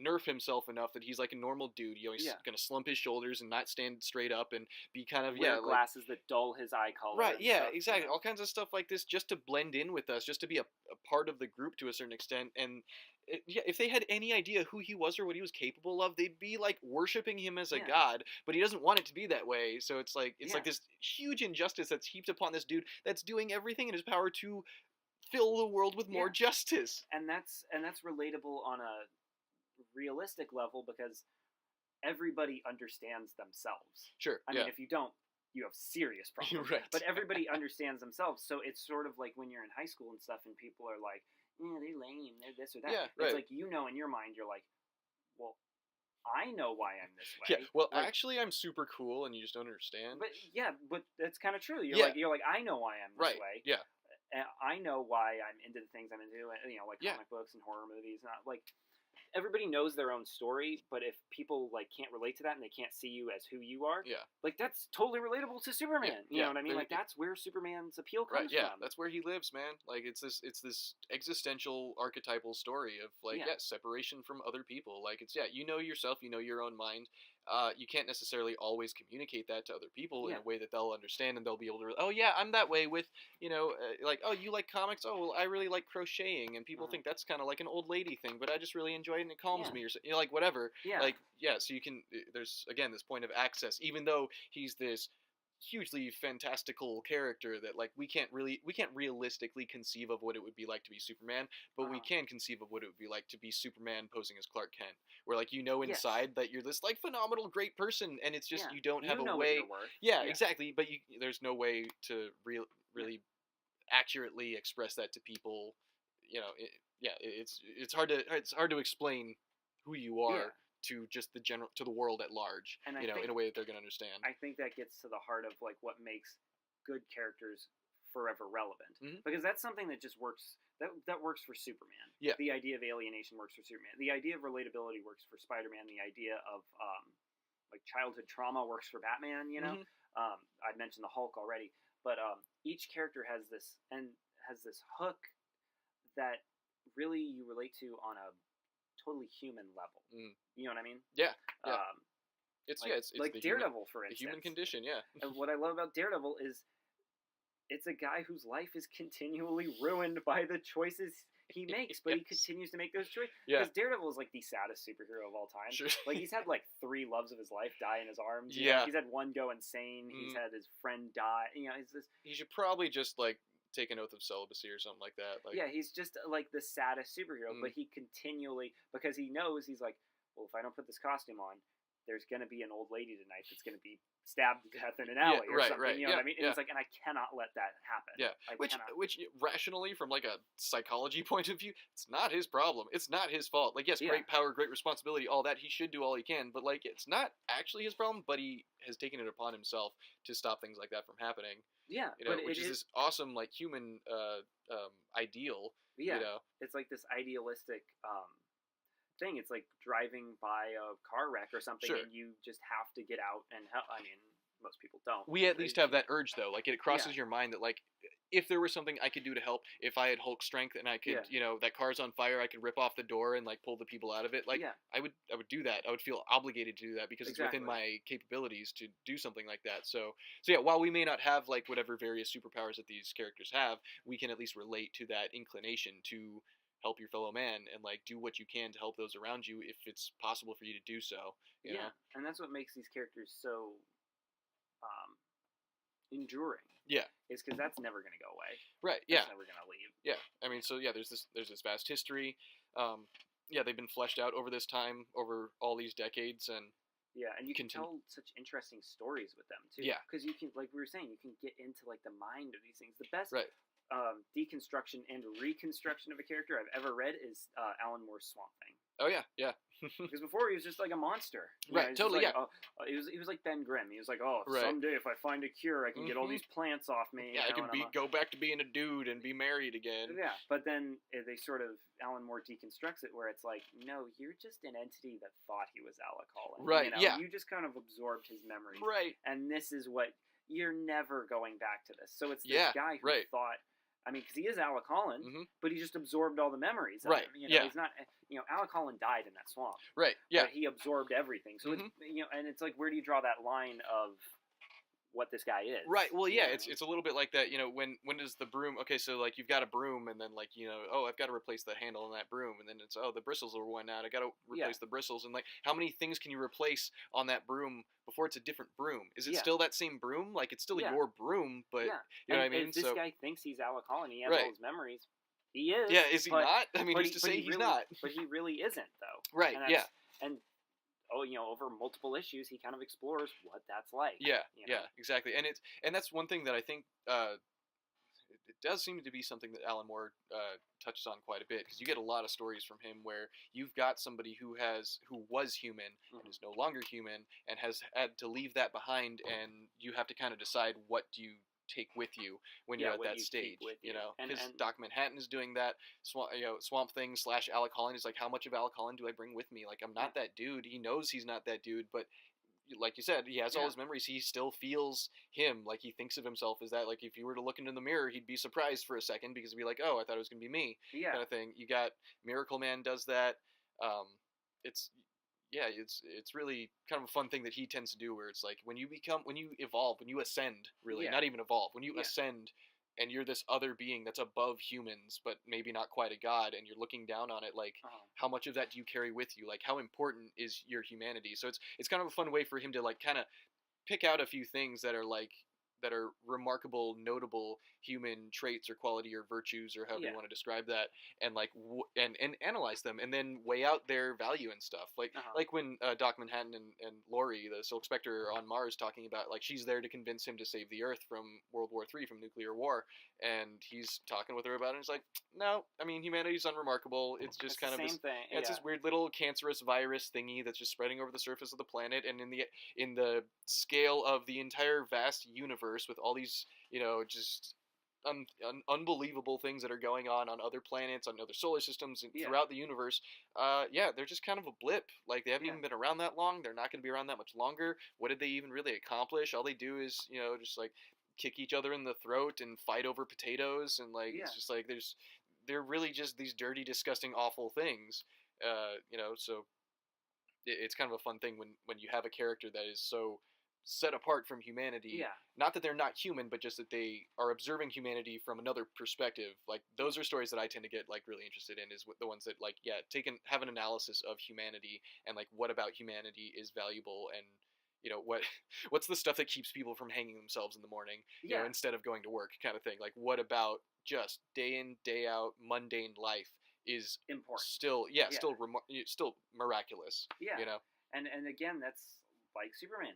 nerf himself enough that he's like a normal dude. He's gonna slump his shoulders and not stand straight up and be kind of wear glasses that dull his eye color. Right. Yeah. Stuff, exactly. All kinds of stuff like this just to blend in with us, just to be a part of the group to a certain extent. And if they had any idea who he was or what he was capable of, they'd be like worshiping him as a god. But he doesn't want it to be that way. So it's like like this huge injustice that's heaped upon this dude that's doing everything in his power to fill the world with more justice. And that's relatable on a realistic level because everybody understands themselves. Sure. I mean, if you don't, you have serious problems. Right. But everybody understands themselves, so it's sort of like when you're in high school and stuff, and people are like, they're lame, they're this or that. Yeah, it's like in your mind, you're like, well, I know why I'm this way. Yeah. Well, like, actually, I'm super cool, and you just don't understand. But that's kind of true. You're like, I know why I'm this way. Yeah. And I know why I'm into the things I'm into, like comic books and horror movies, not like. Everybody knows their own story, but if people like can't relate to that and they can't see you as who you are, like that's totally relatable to Superman. You know what I mean? Like that's where Superman's appeal comes from. That's where he lives, man. Like it's this existential archetypal story of like separation from other people. Like it's you know yourself, you know your own mind. You can't necessarily always communicate that to other people in a way that they'll understand and they'll be able to. Oh yeah, I'm that way with like oh you like comics. Oh well, I really like crocheting, and people think that's kind of like an old lady thing, but I just really enjoy it and it calms me or like whatever. So you can there's again this point of access, even though he's this hugely fantastical character that like we can't realistically conceive of what it would be like to be Superman, but we can conceive of what it would be like to be Superman posing as Clark Kent, where like inside that you're this like phenomenal great person, and it's just you don't have a way. Exactly, but there's no way to really accurately express that to people. It's hard to explain who you are to just to the world at large, and in a way that they're going to understand. I think that gets to the heart of like what makes good characters forever relevant, because that's something that just works. That works for Superman. Yeah. The idea of alienation works for Superman. The idea of relatability works for Spider-Man. The idea of like childhood trauma works for Batman. You know, I mentioned the Hulk already, but each character has this hook that really you relate to on a totally human level. You know what I mean? Yeah. It's like Daredevil, for instance. The human condition, yeah. And what I love about Daredevil is it's a guy whose life is continually ruined by the choices he makes, but he continues to make those choices. Yeah. Because Daredevil is like the saddest superhero of all time. Sure. Like he's had like 3 loves of his life die in his arms. Yeah. He's had one go insane. He's had his friend die. You know, he should probably just like take an oath of celibacy or something like that. Like, yeah, he's just like the saddest superhero, but he continually, because he knows, he's like, well, if I don't put this costume on, there's going to be an old lady tonight that's going to be stabbed to death in an alley or something. Right. You know what I mean? And it's like, and I cannot let that happen. Yeah, which rationally, from like a psychology point of view, it's not his problem. It's not his fault. Like, yes, great power, great responsibility, all that. He should do all he can, but like, it's not actually his problem. But he has taken it upon himself to stop things like that from happening. Yeah, which is this awesome like human ideal. Yeah, it's like this idealistic thing. It's like driving by a car wreck or something, and you just have to get out and help. I mean, most people don't. We at least have that urge, though. Like, it crosses your mind that, like, if there was something I could do to help, if I had Hulk strength and I could, that car's on fire, I could rip off the door and, like, pull the people out of it. Like, I would do that. I would feel obligated to do that because it's within my capabilities to do something like that. So yeah, while we may not have, like, whatever various superpowers that these characters have, we can at least relate to that inclination to help your fellow man and like do what you can to help those around you if it's possible for you to do so. You know? And that's what makes these characters so enduring. Yeah, is because that's never going to go away. Right. Yeah, that's never going to leave. Yeah, I mean, so yeah, there's this vast history. They've been fleshed out over this time, over all these decades, and you can tell such interesting stories with them too. Yeah, because you can, like we were saying, you can get into like the mind of these things. The best deconstruction and reconstruction of a character I've ever read is Alan Moore's Swamp Thing. Oh yeah. Because before he was just like a monster. Right. Totally. Like, he was like Ben Grimm. He was like, someday if I find a cure, I can get all these plants off me. Yeah, I can go back to being a dude and be married again. Yeah, but then they sort of Alan Moore deconstructs it where it's like, no, you're just an entity that thought he was Alec Holland. Right. You know? You just kind of absorbed his memories. Right. And this is what you're never going back to this. So it's this guy who thought. I mean, because he is Alec Holland, but he just absorbed all the memories. Right. He's not. Alec Holland died in that swamp. Right. Yeah. But he absorbed everything. So it's, and it's like, where do you draw that line of what this guy is? Right. Well, yeah, it's a little bit like that. When does the broom? Okay, so like you've got a broom, and then like I've got to replace the handle on that broom, and then it's the bristles are worn out. I got to replace the bristles, and like how many things can you replace on that broom before it's a different broom? Is it still that same broom? Like it's still your broom, but you know what I mean. If this guy thinks he's Alec Holland, he has all his memories. He is. Yeah, is he not? I mean, who's to say he's not? But he really isn't, though. Right. And over multiple issues, he kind of explores what that's like. Yeah, exactly. And that's one thing that I think it does seem to be something that Alan Moore touches on quite a bit, because you get a lot of stories from him where you've got somebody who was human and is no longer human and has had to leave that behind, and you have to kind of decide what do you take with you when you're at that stage, because Doc Manhattan is doing that. Swamp Thing / Alec Holland is like, how much of Alec Holland do I bring with me? Like, I'm not that dude. He knows he's not that dude, but like you said, he has all his memories. He still feels him. Like, he thinks of himself as that. Like, if you were to look into the mirror, he'd be surprised for a second because he'd be like, oh, I thought it was gonna be me, kind of thing. You got Miracle Man does that. It's really kind of a fun thing that he tends to do, where it's like when you evolve, when you ascend, really, not even evolve, when you ascend and you're this other being that's above humans, but maybe not quite a god, and you're looking down on it, like, how much of that do you carry with you? Like, how important is your humanity? So it's kind of a fun way for him to, like, kind of pick out a few things that are, like, that are remarkable, notable human traits or quality or virtues or however you want to describe that, and like and analyze them and then weigh out their value and stuff. Like when Doc Manhattan and Laurie, the Silk Spectre, are on Mars talking about like she's there to convince him to save the Earth from World War III, from nuclear war, and he's talking with her about it. And he's like, no, I mean humanity's unremarkable. It's just kind of this thing. It's this weird little cancerous virus thingy that's just spreading over the surface of the planet, and in the scale of the entire vast universe with all these just unbelievable things that are going on other planets, on other solar systems, and throughout the universe. They're just kind of a blip. Like they haven't even been around that long. They're not going to be around that much longer. What did they even really accomplish? All they do is just like kick each other in the throat and fight over potatoes, and like it's just like they're really just these dirty, disgusting, awful things. So it's kind of a fun thing when you have a character that is so set apart from humanity. Not that they're not human, but just that they are observing humanity from another perspective. Like those are stories that I tend to get like really interested in, is the ones that like have an analysis of humanity and like what about humanity is valuable, and what's the stuff that keeps people from hanging themselves in the morning instead of going to work, kind of thing. Like what about just day in day out mundane life is important, still miraculous. And again, that's like Superman.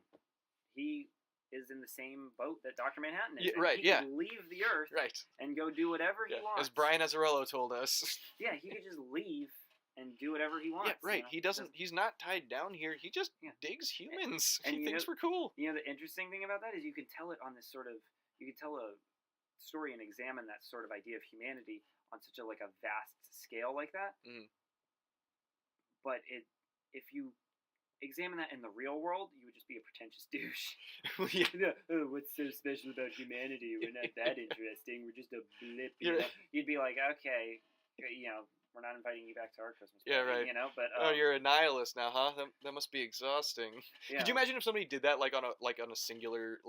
He is in the same boat that Dr. Manhattan is. He could leave the Earth and go do whatever he wants. As Brian Azzarello told us. He could just leave and do whatever he wants. He doesn't. He's not tied down here. He just digs humans. And he thinks we're cool. The interesting thing about that is you can tell it on this you can tell a story and examine that sort of idea of humanity on such a vast scale like that. But if you examine that in the real world, you would just be a pretentious douche. What's so special about humanity? We're not that interesting. We're just a blip. You'd be like, okay, we're not inviting you back to our Christmas party. Yeah, right. But you're a nihilist now, huh? That must be exhausting. Could you imagine if somebody did that on a singular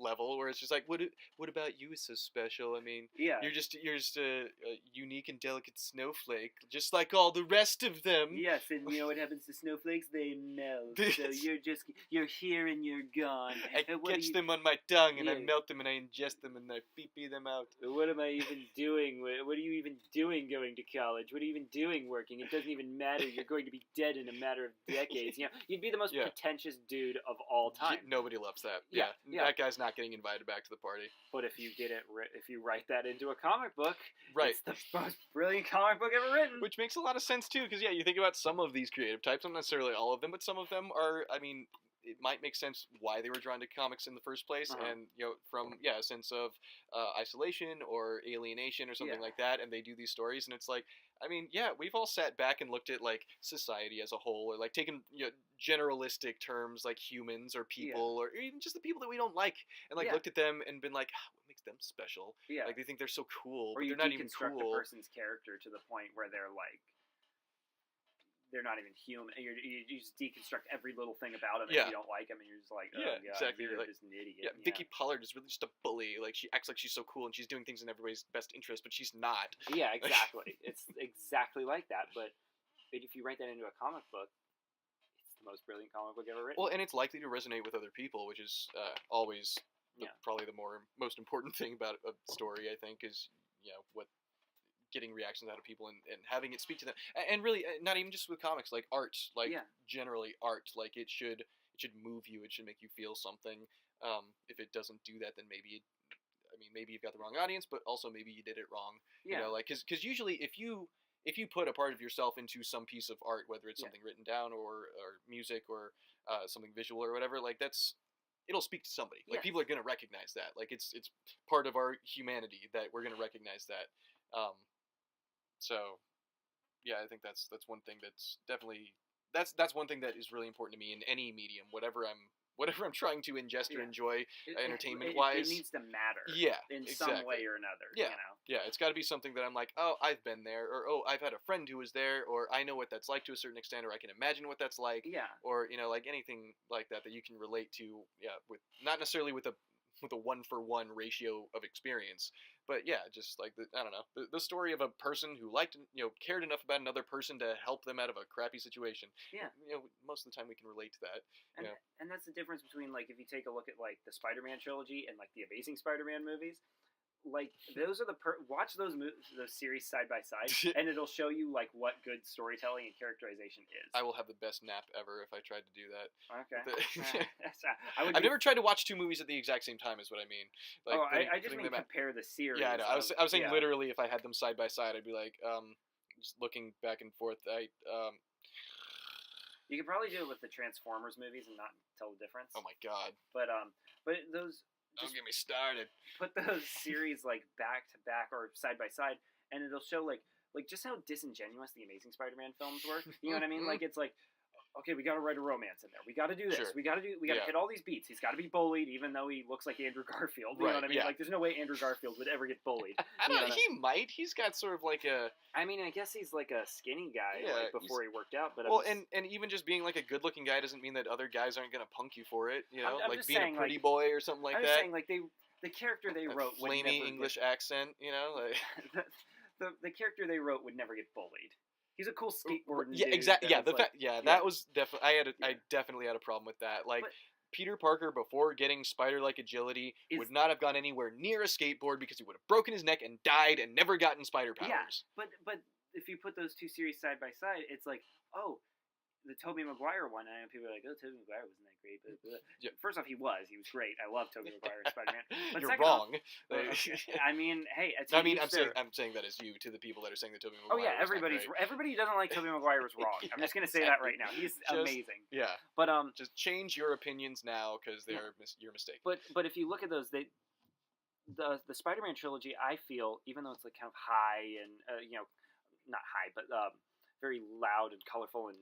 level, where it's just like, what about you is so special? I mean, you're just a unique and delicate snowflake, just like all the rest of them. Yes, and what happens to snowflakes? They melt. So you're here and you're gone. I catch them on my tongue and I melt them and I ingest them and I pee them out. What am I even doing? What are you even doing going to college? What are you even doing working? It doesn't even matter. You're going to be dead in a matter of decades. You'd be the most pretentious dude of all time. Nobody loves that. That guy's not getting invited back to the party. But if you write that into a comic book, it's the most brilliant comic book ever written. Which makes a lot of sense too, because you think about some of these creative types, not necessarily all of them, but some of them are. I mean, it might make sense why they were drawn to comics in the first place, and from a sense of isolation or alienation or something like that, and they do these stories, and it's like, I mean, we've all sat back and looked at like society as a whole, or like taken generalistic terms like humans or people, or even just the people that we don't like, and looked at them and been like, what makes them special? Like they think they're so cool, or but they're not even cool. Or you deconstruct a person's character to the point where they're like, they're not even human. You just deconstruct every little thing about them if you don't like them, and you're just like, oh god, exactly. You're just an idiot. Vicky Pollard is really just a bully. Like she acts like she's so cool and she's doing things in everybody's best interest, but she's not. Yeah, exactly. It's exactly like that. But if you write that into a comic book, it's the most brilliant comic book ever written. Well, and it's likely to resonate with other people, which is always probably the most important thing about a story. I think is what. Getting reactions out of people and having it speak to them, and really not even just with comics, like art, generally art, like it should move you, it should make you feel something. If it doesn't do that, then maybe you've got the wrong audience, but also maybe you did it wrong. Because usually if you put a part of yourself into some piece of art, whether it's something written down or music or something visual or whatever, like it'll speak to somebody. Like people are gonna recognize that. Like it's part of our humanity that we're gonna recognize that. So, I think that's one thing that's definitely that's one thing that is really important to me in any medium, whatever I'm trying to ingest or enjoy entertainment wise. It needs to matter. In exactly. some way or another. It's got to be something that I'm like, oh, I've been there, or oh, I've had a friend who was there, or I know what that's like to a certain extent, or I can imagine what that's like. Or like anything like that you can relate to. With not necessarily with a with a 1-for-1 ratio of experience. But yeah, just like I don't know, the story of a person who cared enough about another person to help them out of a crappy situation. Yeah. Most of the time we can relate to that. And that's the difference between, like, if you take a look at, like, the Spider-Man trilogy and, like, the Amazing Spider-Man movies. Like, those are watch those series side by side, and it'll show you, like, what good storytelling and characterization is. I will have the best nap ever if I tried to do that. Okay. I've never tried to watch 2 movies at the exact same time, is what I mean. Like, I just mean compare the series. Yeah, I know. I was saying literally if I had them side by side, I'd be like, just looking back and forth. You could probably do it with the Transformers movies and not tell the difference. Oh my god. But those. Don't get me started. Put those series, like, back to back or side by side, and it'll show like just how disingenuous the Amazing Spider-Man films were. You know what I mean? Like, it's like, okay, we got to write a romance in there. We got to do this. Sure. We got to hit all these beats. He's got to be bullied, even though he looks like Andrew Garfield. You know what I mean? Yeah. Like, there's no way Andrew Garfield would ever get bullied. I don't know. He might. He's got sort of like a. I mean, I guess he's like a skinny guy, before he worked out. But and even just being like a good-looking guy doesn't mean that other guys aren't gonna punk you for it. You know, I'm like being a pretty boy or something like that. I'm just saying, like, the character they wrote would never English accent, you know, like the character they wrote would never get bullied. He's a cool skateboarding Yeah, dude. exactly. Yeah, that was definitely. I definitely had a problem with that. Like, Peter Parker, before getting spider-like agility, would not have gone anywhere near a skateboard because he would have broken his neck and died and never gotten spider powers. Yeah, but if you put those 2 series side by side, it's like, oh, the Tobey Maguire one, and people are like, oh, Tobey Maguire wasn't that great. But yeah. First off, he was great. I love Tobey Maguire as Spider-Man. But You're wrong. I mean, hey, I'm saying that as you to the people that are saying that Tobey Maguire. Oh yeah, everybody who doesn't like Tobey Maguire is wrong. I'm just gonna say that right now. He's amazing. Yeah. But just change your opinions now because they're your mistake. But if you look at those, the Spider-Man trilogy, I feel, even though it's like kind of high and not high, but very loud and colorful and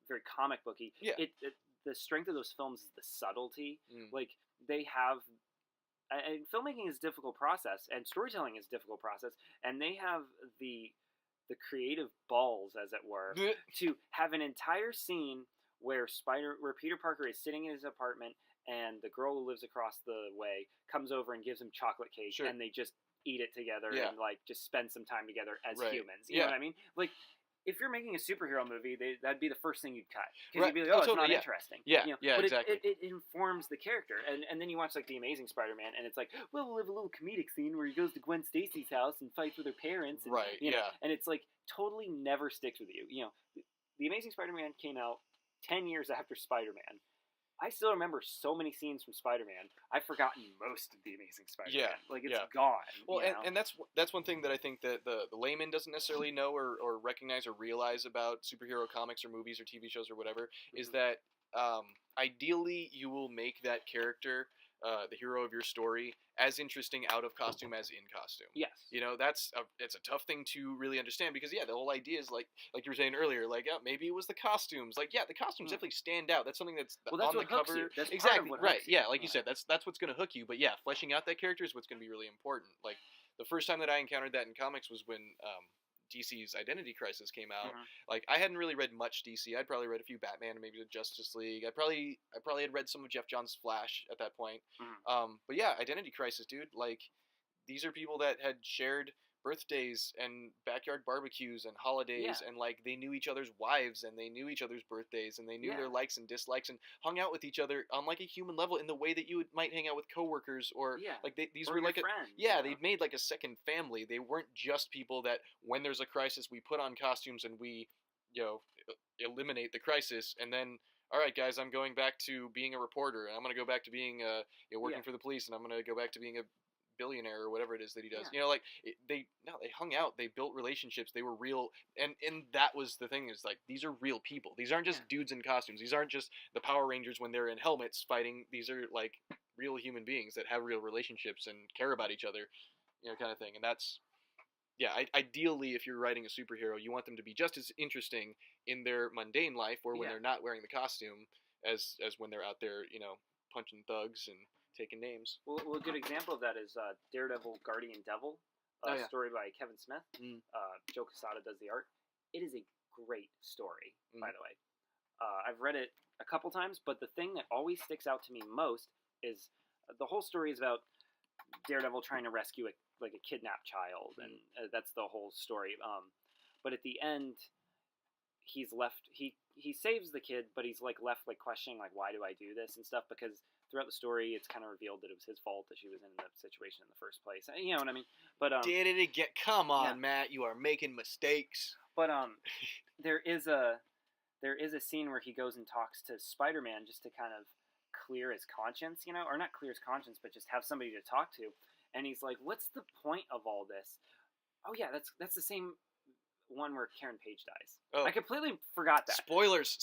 very comic booky. Yeah. The strength of those films is the subtlety. Like, they have, and filmmaking is a difficult process, and storytelling is a difficult process, and they have the creative balls, as it were, to have an entire scene where Peter Parker is sitting in his apartment, and the girl who lives across the way comes over and gives him chocolate cake, and they just eat it together and, like, just spend some time together as humans. You know what I mean? Like, if you're making a superhero movie, that'd be the first thing you'd cut. Because you'd be like, it's not interesting. Yeah, but exactly. It informs the character. And then you watch, like, The Amazing Spider-Man, and it's like, well, we'll have a little comedic scene where he goes to Gwen Stacy's house and fights with her parents. And, and it's, like, totally never sticks with you. You know, The Amazing Spider-Man came out 10 years after Spider-Man. I still remember so many scenes from Spider-Man. I've forgotten most of the Amazing Spider-Man. Like, it's gone. Well, and that's one thing that I think that the layman doesn't necessarily know or recognize or realize about superhero comics or movies or TV shows or whatever, is that ideally you will make that character the hero of your story as interesting out of costume as in costume. Yes. You know, it's a tough thing to really understand because the whole idea is like you were saying earlier, like maybe it was the costumes. Like the costumes definitely stand out. That's something that's on the cover. That's exactly right. You. Yeah, like you said, that's what's going to hook you. But fleshing out that character is what's going to be really important. Like the first time that I encountered that in comics was when DC's Identity Crisis came out. Like I hadn't really read much DC. I'd probably read a few Batman and maybe the Justice League. I probably had read some of Jeff Johns' Flash at that point. But Identity Crisis, dude. Like these are people that had shared birthdays and backyard barbecues and holidays and like they knew each other's wives and they knew each other's birthdays and they knew their likes and dislikes and hung out with each other on like a human level in the way that you might hang out with coworkers or like these were like friends, they'd made like a second family. They weren't just people that when there's a crisis we put on costumes and we eliminate the crisis and then all right guys, I'm going back to being a reporter and I'm going to go back to being working for the police and I'm going to go back to being a billionaire or whatever it is that he does. They hung out, they built relationships, they were real, and that was the thing, is like these are real people. These aren't just dudes in costumes. These aren't just the Power Rangers when they're in helmets fighting. These are like real human beings that have real relationships and care about each other, kind of thing. And that's ideally if you're writing a superhero, you want them to be just as interesting in their mundane life or when they're not wearing the costume as when they're out there, punching thugs and taking names. Well, a good example of that is Daredevil, Guardian Devil, story by Kevin Smith. Joe Quesada does the art. It is a great story, by the way. I've read it a couple times, but the thing that always sticks out to me most is the whole story is about Daredevil trying to rescue a kidnapped child, and that's the whole story. But at the end, he's left. He saves the kid, but he's like left like questioning like, why do I do this and stuff, because throughout the story it's kind of revealed that it was his fault that she was in the situation in the first place. You know what I mean? But did it again? Come on, Matt, you are making mistakes. But there is a scene where he goes and talks to Spider-Man just to kind of clear his conscience, you know, or not clear his conscience, but just have somebody to talk to. And he's like, "What's the point of all this?" Oh yeah, that's the same one where Karen Page dies. Oh. I completely forgot that. Spoilers.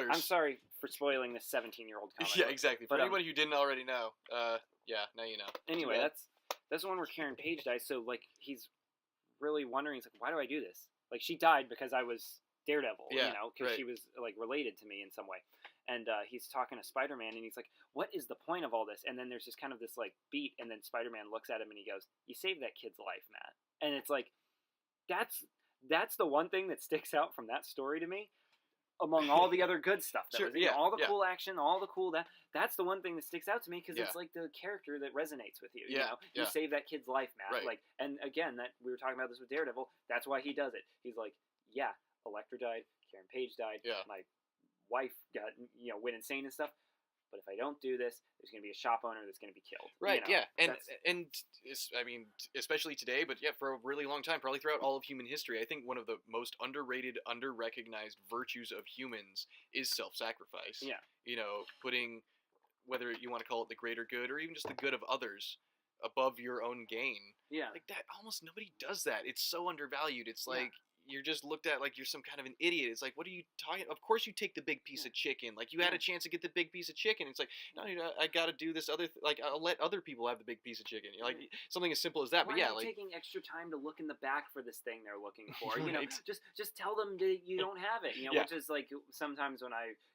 I'm sorry for spoiling this 17-year-old comic. Yeah, exactly. For anybody who didn't already know, yeah, now you know. Anyway, that's the one where Karen Page dies. So like he's really wondering, he's like, why do I do this? Like she died because I was Daredevil, you know, because she was like related to me in some way. And he's talking to Spider-Man, and he's like, what is the point of all this? And then there's just kind of this like beat, and then Spider-Man looks at him and he goes, you saved that kid's life, Matt. And it's like, that's the one thing that sticks out from that story to me, among all the other good stuff. All the cool action, all the cool that's the one thing that sticks out to me, because it's like the character that resonates with you. You know, you save that kid's life, Matt. Right. Like, and again, that we were talking about this with Daredevil. That's why he does it. He's like, yeah, Elektra died, Karen Page died, my wife went insane and stuff. But if I don't do this, there's going to be a shop owner that's going to be killed. Right, and I mean, especially today, but for a really long time, probably throughout all of human history, I think one of the most underrated, under-recognized virtues of humans is self-sacrifice. Yeah. You know, putting, whether you want to call it the greater good or even just the good of others above your own gain. Yeah. Like that, almost nobody does that. It's so undervalued. It's like... You're just looked at like you're some kind of an idiot. It's like, what are you talking? Of course you take the big piece of chicken. Like you had a chance to get the big piece of chicken. It's like, no, I got to do this other. Like I'll let other people have the big piece of chicken. You're like something as simple as that. Why but are you taking extra time to look in the back for this thing they're looking for? You know, just tell them that you don't have it. You know, which is like sometimes when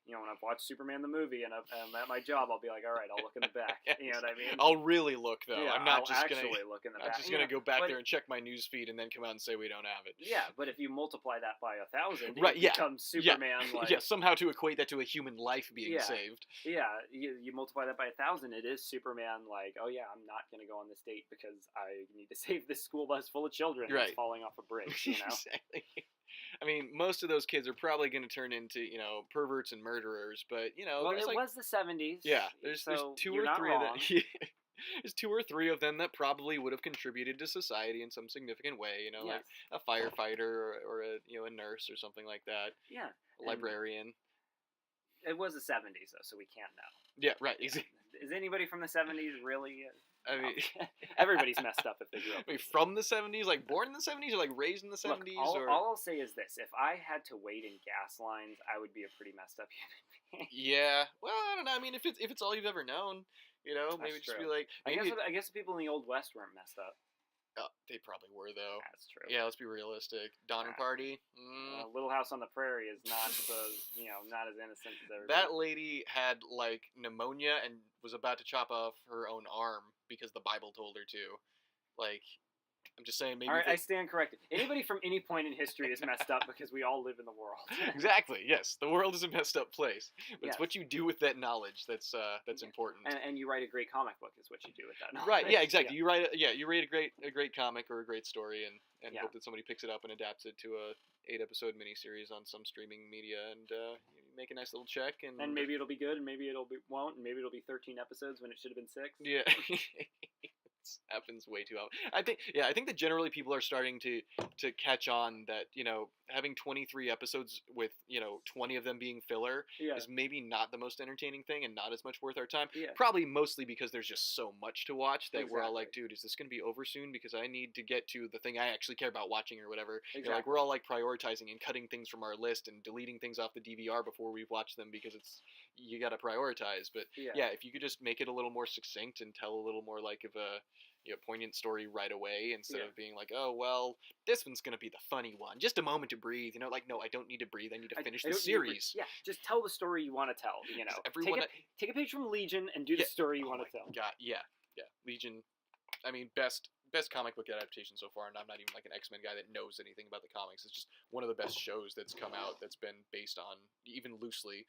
when I've watched Superman the movie and I'm at my job, I'll be like, all right, I'll look in the back. You know what I mean? I'll really look though. Yeah, I'm not just gonna look in the back. I'm just gonna go back there and check my news feed and then come out and say we don't have it. Yeah, but if you multiply that by 1,000, it becomes Superman. Somehow to equate that to a human life being saved. Yeah, you multiply that by 1,000, it is Superman. Like, oh yeah, I'm not gonna go on this date because I need to save this school bus full of children that's falling off a bridge. You know. Exactly. I mean, most of those kids are probably going to turn into, perverts and murderers, but, Well, it was the 70s. Yeah, there's two or three of them. There's 2 or 3 of them that probably would have contributed to society in some significant way, like a firefighter or a nurse or something like that. Yeah. A librarian. It was the 70s, though, so we can't know. Yeah, right. Yeah. Is anybody from the 70s really... I mean, everybody's messed up if they grew up. Wait, from the 70s, like born in the 70s, or like raised in the 70s? Look, all I'll say is this: if I had to wait in gas lines, I would be a pretty messed up human being. Yeah, well, I don't know. I mean, if it's all you've ever known, maybe just be like. I guess the people in the Old West weren't messed up. They probably were though. That's true. Yeah, let's be realistic. Donner Party. Little House on the Prairie is not not as innocent as everybody. That lady had like pneumonia and was about to chop off her own arm because the Bible told her to. Like, I'm just saying, maybe. All right, I stand corrected. Anybody from any point in history is messed up because we all live in the world. Exactly. Yes, the world is a messed up place, but it's what you do with that knowledge that's important. And you write a great comic book is what you do with that knowledge. Right. Yeah. Exactly. Yeah. You write a great comic or a great story and hope that somebody picks it up and adapts it to a 8-episode miniseries on some streaming media and you make a nice little check and maybe it'll be good and maybe won't and maybe it'll be 13 episodes when it should have been 6. Yeah. Happens way too often. I think that generally people are starting to catch on that having 23 episodes with 20 of them being filler is maybe not the most entertaining thing and not as much worth our time. Yeah. Probably mostly because there's just so much to watch that we're all like, dude, is this going to be over soon? Because I need to get to the thing I actually care about watching or whatever. Exactly. Like we're all like prioritizing and cutting things from our list and deleting things off the DVR before we've watched them because you got to prioritize. But if you could just make it a little more succinct and tell a little more like of a poignant story right away instead of being like, oh, well, this one's going to be the funny one. Just a moment to breathe. Like, no, I don't need to breathe. I need to finish the series. Yeah, just tell the story you want to tell, Take a page from Legion and do the story you want to tell. God, yeah. Legion, I mean, best best comic book adaptation so far, and I'm not even like an X-Men guy that knows anything about the comics. It's just one of the best shows that's come out that's been based on, even loosely,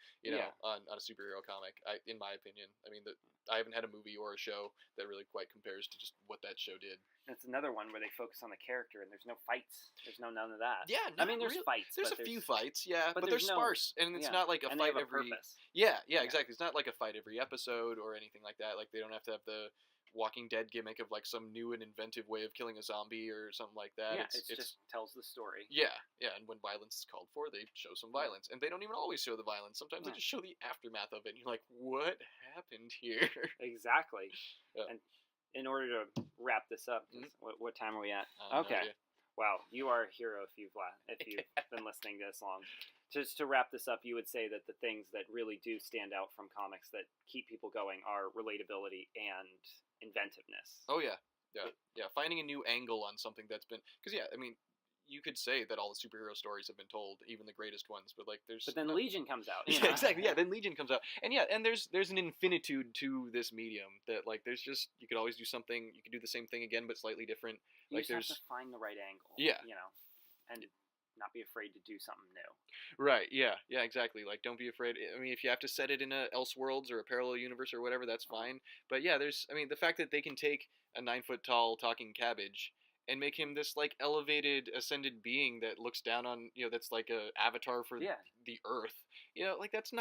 on a superhero comic, in my opinion. I mean, I haven't had a movie or a show that really quite compares to just what that show did. It's another one where they focus on the character, and there's no fights. There's none of that. Yeah, I mean, there's fights. There's a few fights, yeah, but they're no, sparse, and it's not like a fight every. Purpose. Yeah, exactly. It's not like a fight every episode or anything like that. Like they don't have to have the Walking Dead gimmick of like some new and inventive way of killing a zombie or something like that. Yeah, it just tells the story. Yeah, and when violence is called for, they show some violence, and they don't even always show the violence. Sometimes they just show the aftermath of it, and you're like, what happened here? Exactly. Yeah. And in order to wrap this up, what time are we at? Okay. Wow, you are a hero if you've been listening this long. Just to wrap this up, you would say that the things that really do stand out from comics that keep people going are relatability and inventiveness. Oh yeah. Finding a new angle on something that's been, because I mean, you could say that all the superhero stories have been told, even the greatest ones, but like there's. But then Legion comes out. Yeah, exactly. Yeah, then Legion comes out, and there's an infinitude to this medium that like there's just you could always do something. You could do the same thing again, but slightly different. You just have to find the right angle. Yeah. And not be afraid to do something new. Right, yeah, exactly. Like, don't be afraid. I mean, if you have to set it in a Elseworlds or a parallel universe or whatever, that's fine. But yeah, the fact that they can take a 9-foot-tall talking cabbage and make him this, like, elevated, ascended being that looks down on, that's like a avatar for the Earth. Like, that's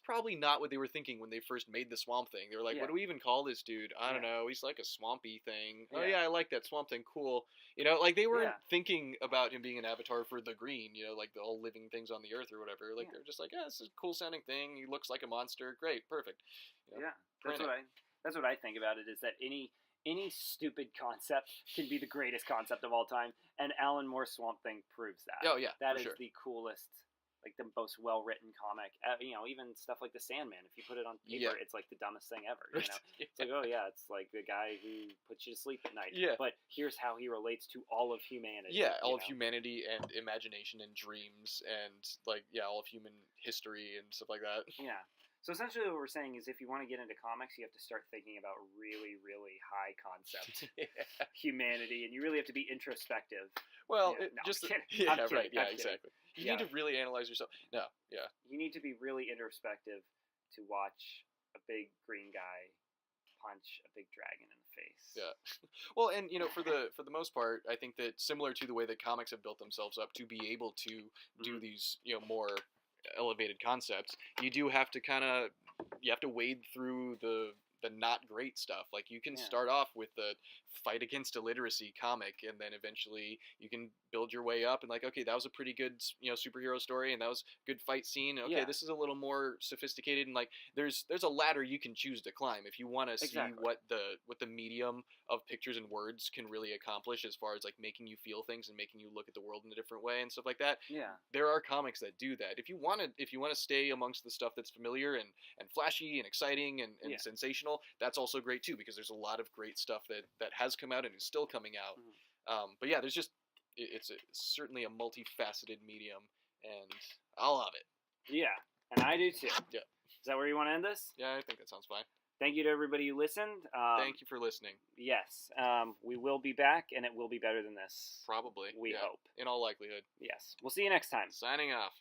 probably not what they were thinking when they first made the Swamp Thing. They were like, what do we even call this dude? I don't know. He's like a swampy thing. Yeah. Oh, yeah, I like that Swamp Thing. Cool. Like, they weren't thinking about him being an avatar for the green, like the all living things on the Earth or whatever. Like, they're just like, this is a cool-sounding thing. He looks like a monster. Great. Perfect. That's what I think about it, is that any stupid concept can be the greatest concept of all time, and Alan Moore's Swamp Thing proves that. Oh yeah, that is the coolest, like the most well-written comic. Even stuff like the Sandman. If you put it on paper, it's like the dumbest thing ever. It's like, it's like the guy who puts you to sleep at night. Yeah. But here's how he relates to all of humanity. Yeah, all of humanity and imagination and dreams and all of human history and stuff like that. Yeah. So essentially what we're saying is if you want to get into comics, you have to start thinking about really, really high concept humanity, and you really have to be introspective. Well, I'm kidding. Right. Yeah, exactly. You need to really analyze yourself. No, yeah. You need to be really introspective to watch a big green guy punch a big dragon in the face. Yeah. Well, and for the most part, I think that similar to the way that comics have built themselves up to be able to do these, more elevated concepts, you do have to wade through the not great stuff. Like you can start off with the fight against illiteracy comic, and then eventually you can build your way up and like, okay, that was a pretty good superhero story, and that was a good fight scene. Okay, this is a little more sophisticated, and like there's a ladder you can choose to climb if you want to see what the medium of pictures and words can really accomplish as far as like making you feel things and making you look at the world in a different way and stuff like that. Yeah, there are comics that do that. If you want to stay amongst the stuff that's familiar and flashy and exciting and sensational, that's also great too, because there's a lot of great stuff that has come out and is still coming out. But yeah, it's certainly a multifaceted medium, and I love it. Yeah, and I do too. Yeah. Is that where you want to end this? Yeah, I think that sounds fine. Thank you to everybody who listened. Thank you for listening. Yes. We will be back, and it will be better than this. Probably. We hope. In all likelihood. Yes. We'll see you next time. Signing off.